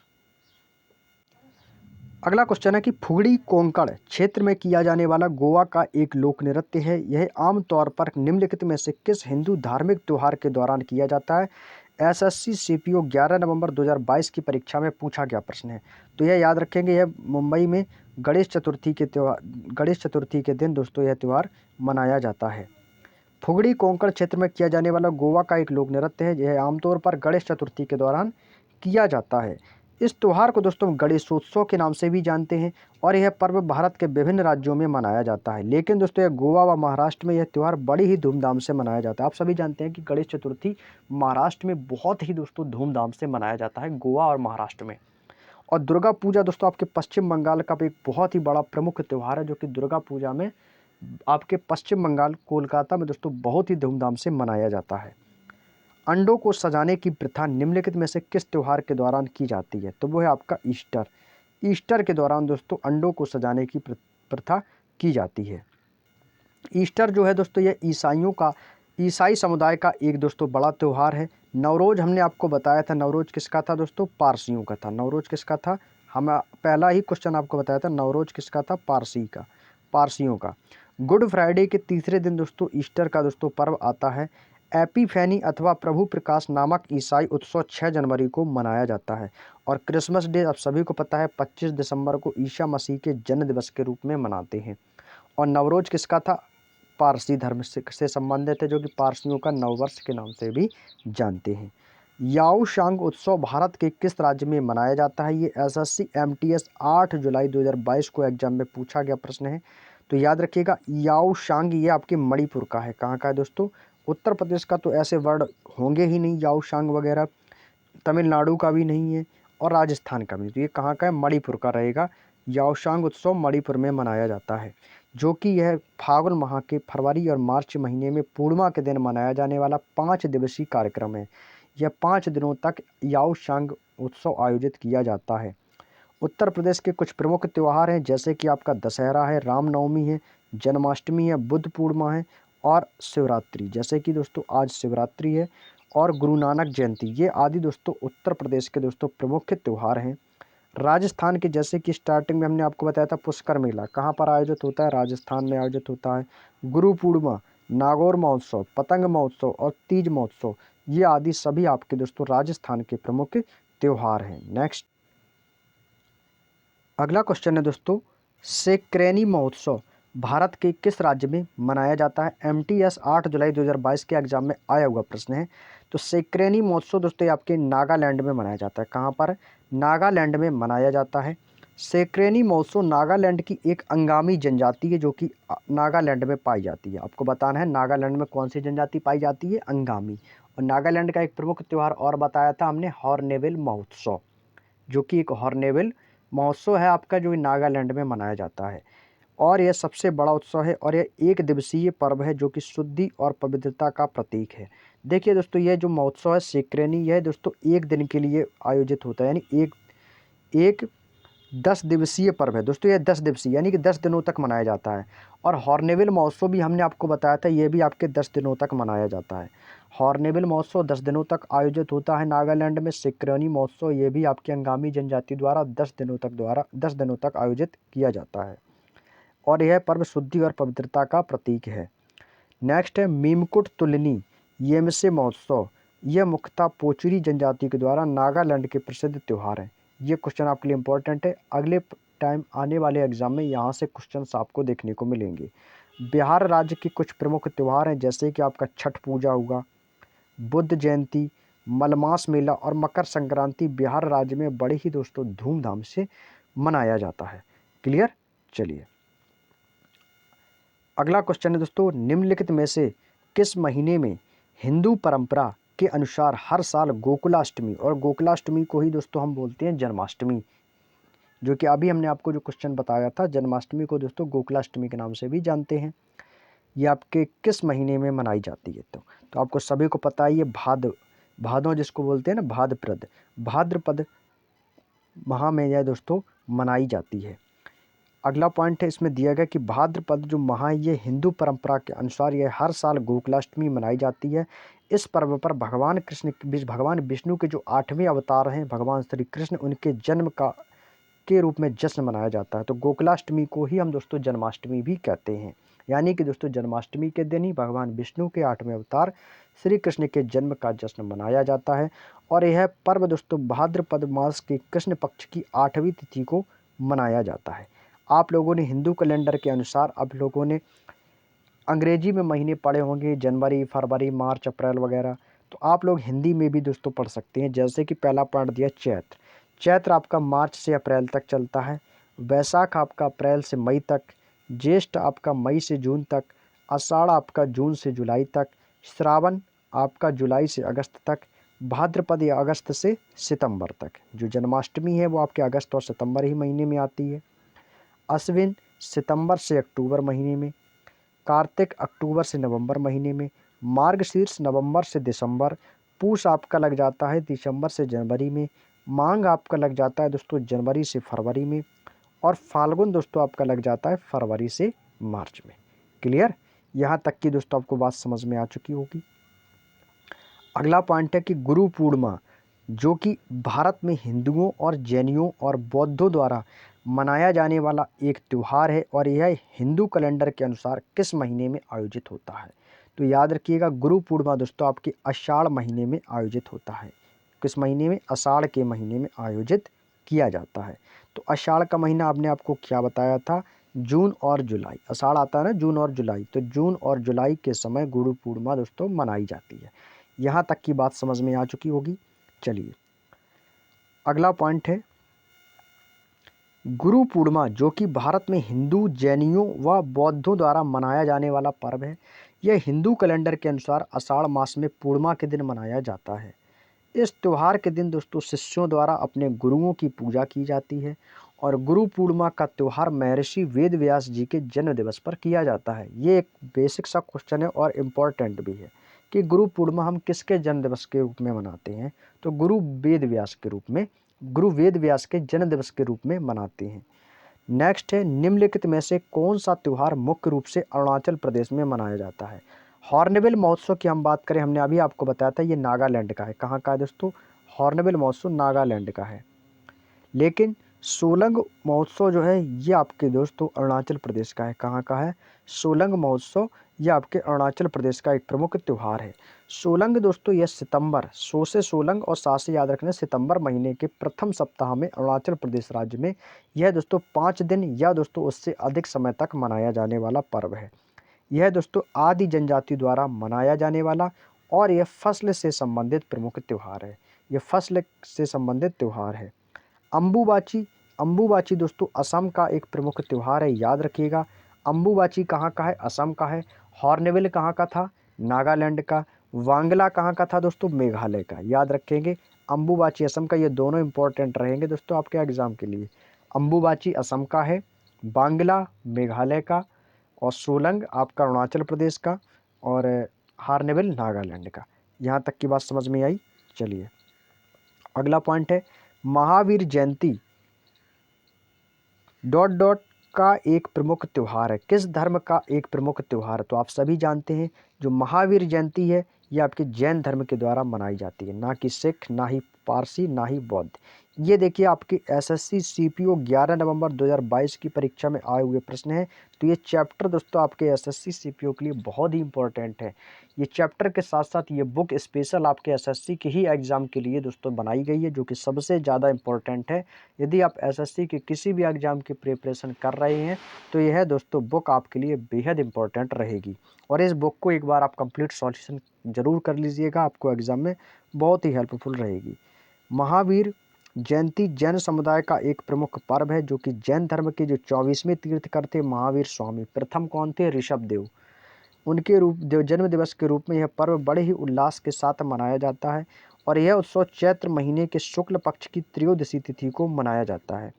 अगला क्वेश्चन है कि फुगड़ी कोंकण क्षेत्र में किया जाने वाला गोवा का एक लोक नृत्य है। यह आमतौर पर निम्नलिखित में से किस हिंदू धार्मिक त्योहार के दौरान किया जाता है? एसएससी सीपीओ 11 नवंबर 2022 की परीक्षा में पूछा गया प्रश्न है। तो यह याद रखेंगे, यह मुंबई में गणेश चतुर्थी के दिन दोस्तों यह त्यौहार मनाया जाता है। फुगड़ी कोंकण क्षेत्र में किया जाने वाला गोवा का एक लोक नृत्य है। यह आमतौर पर गणेश चतुर्थी के दौरान किया जाता है। इस त्यौहार को दोस्तों गणेशोत्सव के नाम से भी जानते हैं, और यह पर्व भारत के विभिन्न राज्यों में मनाया जाता है। लेकिन दोस्तों यह गोवा व महाराष्ट्र में यह त्यौहार बड़ी ही धूमधाम से मनाया जाता है। आप सभी जानते हैं कि गणेश चतुर्थी महाराष्ट्र में बहुत ही दोस्तों धूमधाम से मनाया जाता है, गोवा और महाराष्ट्र में। और दुर्गा पूजा दोस्तों आपके पश्चिम बंगाल का भी एक बहुत ही बड़ा प्रमुख त्यौहार है, जो कि दुर्गा पूजा में आपके पश्चिम बंगाल कोलकाता में दोस्तों बहुत ही धूमधाम से मनाया जाता है। अंडों को सजाने की प्रथा निम्नलिखित में से किस त्यौहार के दौरान की जाती है? तो वो है आपका ईस्टर। ईस्टर के दौरान दोस्तों अंडों को सजाने की प्रथा की जाती है। ईस्टर जो है दोस्तों यह ईसाई समुदाय का एक दोस्तों बड़ा त्यौहार है। नवरोज हमने आपको बताया था, नवरोज किसका था दोस्तों? पारसियों का था। नवरोज किसका था? हम पहला ही क्वेश्चन आपको बताया था, नवरोज किसका था? पारसियों का। गुड फ्राइडे के तीसरे दिन दोस्तों ईस्टर का दोस्तों पर्व आता है। एपिफैनी अथवा प्रभु प्रकाश नामक ईसाई उत्सव 6 जनवरी को मनाया जाता है। और क्रिसमस डे आप सभी को पता है 25 दिसंबर को ईसा मसीह के जन्म दिवस के रूप में मनाते हैं। और नवरोज किसका था? पारसी धर्म से संबंधित है, जो कि पारसियों का नववर्ष के नाम से भी जानते हैं। याओशांग उत्सव भारत के किस राज्य में मनाया जाता है? ये एसएससी एमटीएस 8 जुलाई 2022 को एग्जाम में पूछा गया प्रश्न है। तो याद रखिएगा, याओशांग ये आपके मणिपुर का है। कहाँ का है दोस्तों? उत्तर प्रदेश का तो ऐसे वर्ड होंगे ही नहीं, याओशांग वगैरह। तमिलनाडु का भी नहीं है, और राजस्थान का भी। तो ये कहाँ का है? मणिपुर का रहेगा। याओशांग उत्सव मणिपुर में मनाया जाता है, जो कि यह फागुन माह के फरवरी और मार्च महीने में पूर्णिमा के दिन मनाया जाने वाला 5 दिवसीय कार्यक्रम है। यह 5 दिनों तक याओशांग उत्सव आयोजित किया जाता है। उत्तर प्रदेश के कुछ प्रमुख त्यौहार हैं, जैसे कि आपका दशहरा है, रामनवमी है, जन्माष्टमी है, बुद्ध पूर्णिमा है, और शिवरात्रि। जैसे कि दोस्तों आज शिवरात्रि है, और गुरु नानक जयंती, ये आदि दोस्तों उत्तर प्रदेश के दोस्तों प्रमुख त्यौहार हैं। राजस्थान के, जैसे कि स्टार्टिंग में हमने आपको बताया था, पुष्कर मेला कहाँ पर आयोजित होता है? राजस्थान में आयोजित होता है। गुरु पूर्णिमा, नागौर महोत्सव, पतंग महोत्सव और तीज महोत्सव, ये आदि सभी आपके दोस्तों राजस्थान के प्रमुख त्यौहार हैं। नेक्स्ट, अगला क्वेश्चन है दोस्तों, सेक्रेनी महोत्सव भारत के किस राज्य में मनाया जाता है? एमटीएस 8 जुलाई 2022 के एग्जाम में आया हुआ प्रश्न है। तो सेक्रेनी महोत्सव दोस्तों ये आपके नागालैंड में मनाया जाता है। कहाँ पर? नागालैंड में मनाया जाता है। सेक्रेनी महोत्सव नागालैंड की एक अंगामी जनजाति है, जो कि नागालैंड में पाई जाती है। आपको बताना है नागालैंड में कौन सी जनजाति पाई जाती है? अंगामी। और नागालैंड का एक प्रमुख त्यौहार और बताया था हमने, हॉर्नबिल महोत्सव, जो कि एक हॉर्नबिल महोत्सव है आपका, जो नागालैंड में मनाया जाता है। और यह सबसे बड़ा उत्सव है, और यह एक दिवसीय पर्व है, जो कि शुद्धि और पवित्रता का प्रतीक है। देखिए दोस्तों, यह जो महोत्सव है सेक्रेनी, यह दोस्तों एक दिन के लिए आयोजित होता है, यानी एक 10 दिवसीय पर्व है दोस्तों। यह 10 दिवसीय यानी कि 10 दिनों तक मनाया जाता है। और हॉर्नबिल महोत्सव भी हमने आपको बताया था, यह भी आपके 10 दिनों तक मनाया जाता है। हॉर्नबिल महोत्सव 10 दिनों तक आयोजित होता है नागालैंड में। सिक्रोनी महोत्सव ये भी आपके अंगामी जनजाति द्वारा 10 दिनों तक आयोजित किया जाता है और यह पर्व शुद्धि और पवित्रता का प्रतीक है। नेक्स्ट है मीमकुट तुलनी येमसे महोत्सव। यह मुख्यतः पोचुरी जनजाति के द्वारा नागालैंड के प्रसिद्ध त्यौहार है। ये क्वेश्चन आपके लिए इंपॉर्टेंट है, अगले टाइम आने वाले एग्जाम में यहाँ से क्वेश्चन आपको देखने को मिलेंगे। बिहार राज्य की कुछ प्रमुख त्यौहार हैं जैसे कि आपका छठ पूजा हुआ, बुद्ध जयंती, मलमास मेला और मकर संक्रांति बिहार राज्य में बड़े ही दोस्तों धूमधाम से मनाया जाता है। क्लियर? चलिए अगला क्वेश्चन है दोस्तों, निम्नलिखित में से किस महीने में हिंदू परंपरा के अनुसार हर साल गोकुलाष्टमी, और गोकुलाष्टमी को ही दोस्तों हम बोलते हैं जन्माष्टमी, जो कि अभी हमने आपको जो क्वेश्चन बताया था, जन्माष्टमी को दोस्तों गोकुलाष्टमी के नाम से भी जानते हैं। ये आपके किस महीने में मनाई जाती है? तो आपको सभी को पता है ये भादों जिसको बोलते हैं ना, भाद्रपद माह में यह दोस्तों मनाई जाती है। अगला पॉइंट है इसमें दिया गया कि भाद्रपद जो माह है ये हिंदू परंपरा के अनुसार यह हर साल गोकुलाष्टमी मनाई जाती है। इस पर्व पर भगवान विष्णु के जो 8वें अवतार हैं भगवान श्री कृष्ण, उनके जन्म के रूप में जश्न मनाया जाता है। तो गोकुलाष्टमी को ही हम दोस्तों जन्माष्टमी भी कहते हैं। यानी कि दोस्तों जन्माष्टमी के दिन ही भगवान विष्णु के 8वें अवतार श्री कृष्ण के जन्म का जश्न मनाया जाता है और यह पर्व दोस्तों भाद्रपद मास के कृष्ण पक्ष की 8वीं तिथि को मनाया जाता है। आप लोगों ने हिंदू कैलेंडर के अनुसार आप लोगों ने अंग्रेजी में महीने पढ़े होंगे, जनवरी, फरवरी, मार्च, अप्रैल वगैरह, तो आप लोग हिंदी में भी दोस्तों पढ़ सकते हैं। जैसे कि पहला पॉइंट दिया चैत्र आपका मार्च से अप्रैल तक चलता है, वैशाख आपका अप्रैल से मई तक, ज्येष्ठ आपका मई से जून तक, आषाढ़ आपका जून से जुलाई तक, श्रावण आपका जुलाई से अगस्त तक, भाद्रपद या अगस्त से सितंबर तक। जो जन्माष्टमी है वो आपके अगस्त और सितंबर ही महीने में आती है। अश्विन सितंबर से अक्टूबर महीने में, कार्तिक अक्टूबर से नवंबर महीने में, मार्गशीर्ष नवंबर से दिसंबर, पूष आपका लग जाता है दिसंबर से जनवरी में, मांग आपका लग जाता है दोस्तों जनवरी से फरवरी में, और फाल्गुन दोस्तों आपका लग जाता है फरवरी से मार्च में। क्लियर? यहाँ तक की दोस्तों आपको बात समझ में आ चुकी होगी। अगला पॉइंट है कि गुरु पूर्णिमा, जो कि भारत में हिंदुओं और जैनियों और बौद्धों द्वारा मनाया जाने वाला एक त्यौहार है और यह हिंदू कैलेंडर के अनुसार किस महीने में आयोजित होता है? तो याद रखिएगा गुरु पूर्णिमा दोस्तों आपके आषाढ़ महीने में आयोजित होता है। किस महीने में? आषाढ़ के महीने में आयोजित किया जाता है। तो आषाढ़ का महीना आपने आपको क्या बताया था? जून और जुलाई। आषाढ़ आता है ना, जून और जुलाई, तो जून और जुलाई के समय गुरु पूर्णिमा दोस्तों मनाई जाती है। यहाँ तक की बात समझ में आ चुकी होगी। चलिए अगला पॉइंट है गुरु पूर्णिमा, जो कि भारत में हिंदू, जैनियों व बौद्धों द्वारा मनाया जाने वाला पर्व है। यह हिंदू कैलेंडर के अनुसार आषाढ़ मास में पूर्णिमा के दिन मनाया जाता है। इस त्यौहार के दिन दोस्तों शिष्यों द्वारा अपने गुरुओं की पूजा की जाती है और गुरु पूर्णिमा का त्यौहार महर्षि वेद व्यास जी के जन्म दिवस पर किया जाता है। ये एक बेसिक सा क्वेश्चन है और इम्पोर्टेंट भी है कि गुरु पूर्णिमा हम किसके जन्म दिवस के रूप में मनाते हैं? तो गुरु वेद व्यास के जन्म दिवस के रूप में मनाते हैं। नेक्स्ट है निम्नलिखित में से कौन सा त्यौहार मुख्य रूप से अरुणाचल प्रदेश में मनाया जाता है? हॉर्नबिल महोत्सव की हम बात करें, हमने अभी आपको बताया था ये नागालैंड का है। कहाँ का है दोस्तों? हॉर्नबिल महोत्सव नागालैंड का है। लेकिन सोलंग महोत्सव जो है ये आपके दोस्तों अरुणाचल प्रदेश का है। कहाँ का है? सोलंग महोत्सव ये आपके अरुणाचल प्रदेश का एक प्रमुख त्यौहार है। सोलंग दोस्तों यह सितंबर, सो से सोलंग और सा से याद रखना, सितंबर महीने के प्रथम सप्ताह में अरुणाचल प्रदेश राज्य में यह दोस्तों 5 दिन या दोस्तों उससे अधिक समय तक मनाया जाने वाला पर्व है। यह दोस्तों आदि जनजाति द्वारा मनाया जाने वाला और यह फसल से संबंधित प्रमुख त्यौहार है। यह फसल से संबंधित त्यौहार है। अम्बुबाची, अम्बुबाची दोस्तों असम का एक प्रमुख त्यौहार है, याद रखिएगा। अम्बुबाची कहाँ का है? असम का है। हॉर्नबिल कहाँ का था? नागालैंड का। वांगला कहाँ का था दोस्तों? मेघालय का। याद रखेंगे अम्बुबाची असम का, ये दोनों इंपॉर्टेंट रहेंगे दोस्तों आपके एग्जाम के लिए। अम्बुबाची असम का है, बांग्ला मेघालय का, और सोलंग आपका अरुणाचल प्रदेश का, और हॉर्नबिल नागालैंड का। यहाँ तक की बात समझ में आई। चलिए अगला पॉइंट है महावीर जयंती डॉट डॉट का एक प्रमुख त्यौहार है। किस धर्म का एक प्रमुख त्यौहार है? तो आप सभी जानते हैं जो महावीर जयंती है ये आपके जैन धर्म के द्वारा मनाई जाती है, ना कि सिख, ना ही पारसी, ना ही बौद्ध। ये देखिए आपकी एसएससी सीपीओ 11 नवंबर 2022 की परीक्षा में आए हुए प्रश्न हैं। तो ये चैप्टर दोस्तों आपके एसएससी सीपीओ के लिए बहुत ही इंपॉर्टेंट है। ये चैप्टर के साथ साथ ये बुक स्पेशल आपके एसएससी के ही एग्ज़ाम के लिए दोस्तों बनाई गई है, जो कि सबसे ज़्यादा इम्पोर्टेंट है। यदि आप एसएससी के किसी भी एग्ज़ाम की प्रिपरेशन कर रहे हैं तो यह दोस्तों बुक आपके लिए बेहद इम्पोर्टेंट रहेगी। और इस बुक को एक बार आप कंप्लीट सॉल्यूशन ज़रूर कर लीजिएगा, आपको एग्ज़ाम में बहुत ही हेल्पफुल रहेगी। महावीर जयंती जैन समुदाय का एक प्रमुख पर्व है, जो कि जैन धर्म के जो 24वें तीर्थंकर थे महावीर स्वामी, प्रथम कौन थे? ऋषभदेव। उनके जन्म दिवस के रूप में यह पर्व बड़े ही उल्लास के साथ मनाया जाता है और यह उत्सव चैत्र महीने के शुक्ल पक्ष की त्रयोदशी तिथि को मनाया जाता है।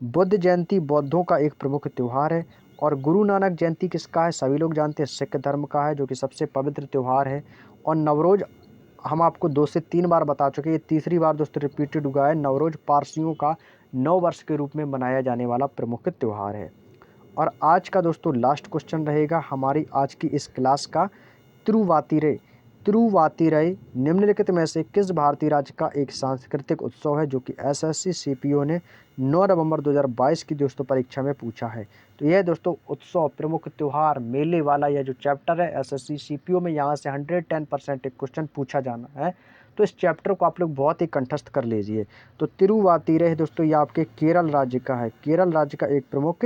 बुद्ध जयंती बौद्धों का एक प्रमुख त्यौहार है। और गुरु नानक जयंती किसका है? सभी लोग जानते हैं, सिख धर्म का है, जो कि सबसे पवित्र त्यौहार है। और नवरोज हम आपको 2 से 3 बार बता चुके हैं, ये तीसरी बार दोस्तों रिपीटेड हुआ है। नवरोज पारसियों का नव वर्ष के रूप में मनाया जाने वाला प्रमुख त्यौहार है। और आज का दोस्तों लास्ट क्वेश्चन रहेगा हमारी आज की इस क्लास का, तिरुवातिरे। तिरुवातिरई निम्नलिखित में से किस भारतीय राज्य का एक सांस्कृतिक उत्सव है? जो कि एसएससी सीपीओ ने 9 नवंबर 2022 की दोस्तों परीक्षा में पूछा है। तो यह दोस्तों उत्सव, प्रमुख त्यौहार, मेले वाला यह जो चैप्टर है एसएससी सीपीओ में, यहाँ से 110% एक क्वेश्चन पूछा जाना है। तो इस चैप्टर को आप लोग बहुत ही कंठस्थ कर लीजिए। तो तिरुवातिरे दोस्तों ये आपके केरल राज्य का है। केरल राज्य का एक प्रमुख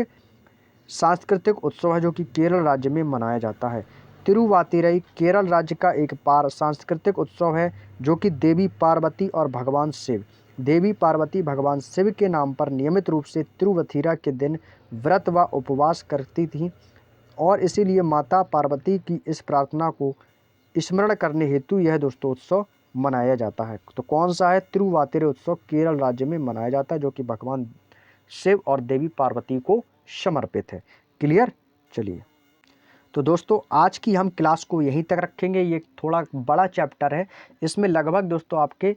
सांस्कृतिक उत्सव है, जो कि केरल राज्य में मनाया जाता है। तिरुवातिरई केरल राज्य का एक सांस्कृतिक उत्सव है, जो कि देवी पार्वती और भगवान शिव, देवी पार्वती भगवान शिव के नाम पर नियमित रूप से तिरुवथिरा के दिन व्रत व उपवास करती थी और इसीलिए माता पार्वती की इस प्रार्थना को स्मरण करने हेतु यह दोस्तों उत्सव मनाया जाता है। तो कौन सा है? तिरुवातिरे उत्सव केरल राज्य में मनाया जाता है, जो कि भगवान शिव और देवी पार्वती को समर्पित है। क्लियर? चलिए, तो दोस्तों आज की हम क्लास को यहीं तक रखेंगे। ये थोड़ा बड़ा चैप्टर है, इसमें लगभग दोस्तों आपके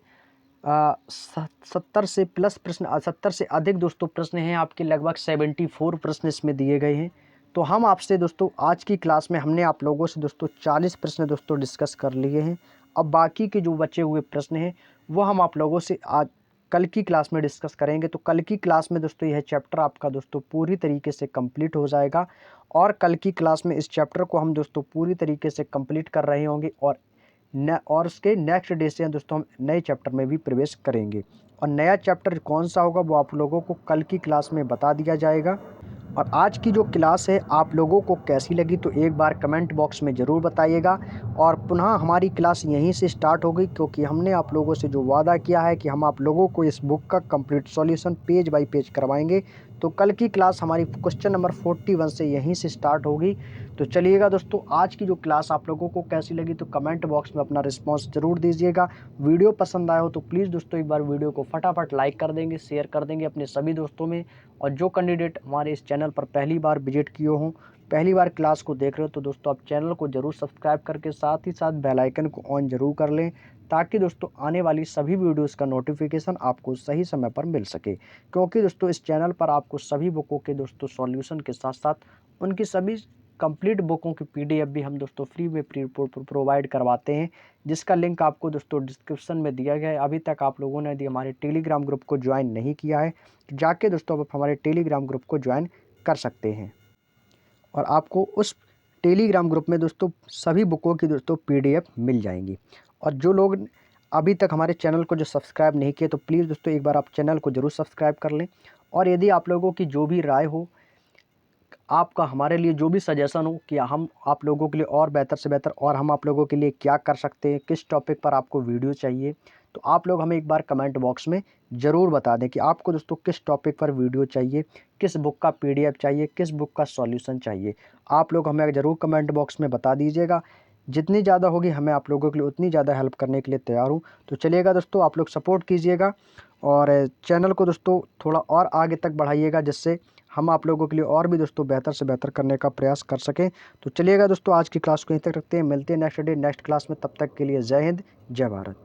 70 से प्लस प्रश्न, 70 से अधिक दोस्तों प्रश्न हैं आपके, लगभग 74 प्रश्न इसमें दिए गए हैं। तो हम आपसे दोस्तों आज की क्लास में हमने आप लोगों से दोस्तों 40 प्रश्न दोस्तों डिस्कस कर लिए हैं। अब बाकी के जो बचे हुए प्रश्न हैं वो हम आप लोगों से आज कल की क्लास में डिस्कस करेंगे। तो कल की क्लास में दोस्तों यह चैप्टर आपका दोस्तों पूरी तरीके से कंप्लीट हो जाएगा और कल की क्लास में इस चैप्टर को हम दोस्तों पूरी तरीके से कंप्लीट कर रहे होंगे और उसके नेक्स्ट डे से दोस्तों हम नए चैप्टर में भी प्रवेश करेंगे। और नया चैप्टर कौन सा होगा वो आप लोगों को कल की क्लास में बता दिया जाएगा। और आज की जो क्लास है आप लोगों को कैसी लगी तो एक बार कमेंट बॉक्स में ज़रूर बताइएगा। और पुनः हमारी क्लास यहीं से स्टार्ट होगी, क्योंकि हमने आप लोगों से जो वादा किया है कि हम आप लोगों को इस बुक का complete solution page bye page करवाएंगे। तो कल की क्लास हमारी क्वेश्चन नंबर 41 से यहीं से स्टार्ट होगी। तो चलिएगा दोस्तों, आज की जो क्लास आप लोगों को कैसी लगी तो कमेंट बॉक्स में अपना रिस्पॉन्स ज़रूर दीजिएगा। वीडियो पसंद आया हो तो प्लीज़ दोस्तों एक बार वीडियो को फटाफट लाइक कर देंगे, शेयर कर देंगे अपने सभी दोस्तों में। और जो कैंडिडेट हमारे इस चैनल पर पहली बार विजिट किए हों, पहली बार क्लास को देख रहे हो, तो दोस्तों आप चैनल को जरूर सब्सक्राइब करके साथ ही साथ बेल आइकन को ऑन जरूर कर लें, ताकि दोस्तों आने वाली सभी वीडियोस का नोटिफिकेशन आपको सही समय पर मिल सके। क्योंकि दोस्तों इस चैनल पर आपको सभी बुकों के दोस्तों सॉल्यूशन के साथ साथ उनकी सभी कंप्लीट बुकों की पीडीएफ भी हम दोस्तों फ्री में प्रोवाइड करवाते हैं, जिसका लिंक आपको दोस्तों डिस्क्रिप्शन में दिया गया है। अभी तक आप लोगों ने यदि हमारे टेलीग्राम ग्रुप को ज्वाइन नहीं किया है तो जाके दोस्तों आप हमारे टेलीग्राम ग्रुप को ज्वाइन कर सकते हैं और आपको उस टेलीग्राम ग्रुप में दोस्तों सभी बुकों की दोस्तों पीडीएफ मिल जाएंगी। और जो लोग अभी तक हमारे चैनल को जो सब्सक्राइब नहीं किए तो प्लीज़ दोस्तों एक बार आप चैनल को ज़रूर सब्सक्राइब कर लें। और यदि आप लोगों की जो भी राय हो, आपका हमारे लिए जो भी सजेशन हो कि हम आप लोगों के लिए और बेहतर से बेहतर और हम आप लोगों के लिए क्या कर सकते हैं, किस टॉपिक पर आपको वीडियो चाहिए, तो आप लोग हमें एक बार कमेंट बॉक्स में ज़रूर बता दें कि आपको दोस्तों किस टॉपिक पर वीडियो चाहिए, किस बुक का पीडीएफ चाहिए, किस बुक का सॉल्यूशन चाहिए। आप लोग हमें ज़रूर कमेंट बॉक्स में बता दीजिएगा। जितनी ज़्यादा होगी हमें आप लोगों के लिए उतनी ज़्यादा हेल्प करने के लिए तैयार हूँ। तो चलिएगा दोस्तों, आप लोग सपोर्ट कीजिएगा और चैनल को दोस्तों थोड़ा और आगे तक बढ़ाइएगा, जिससे हम आप लोगों के लिए और भी दोस्तों बेहतर से बेहतर करने का प्रयास कर सकें। तो चलिएगा दोस्तों, आज की क्लास को यहीं तक रखते हैं, मिलते हैं नेक्स्ट डे नेक्स्ट क्लास में। तब तक के लिए जय हिंद, जय भारत।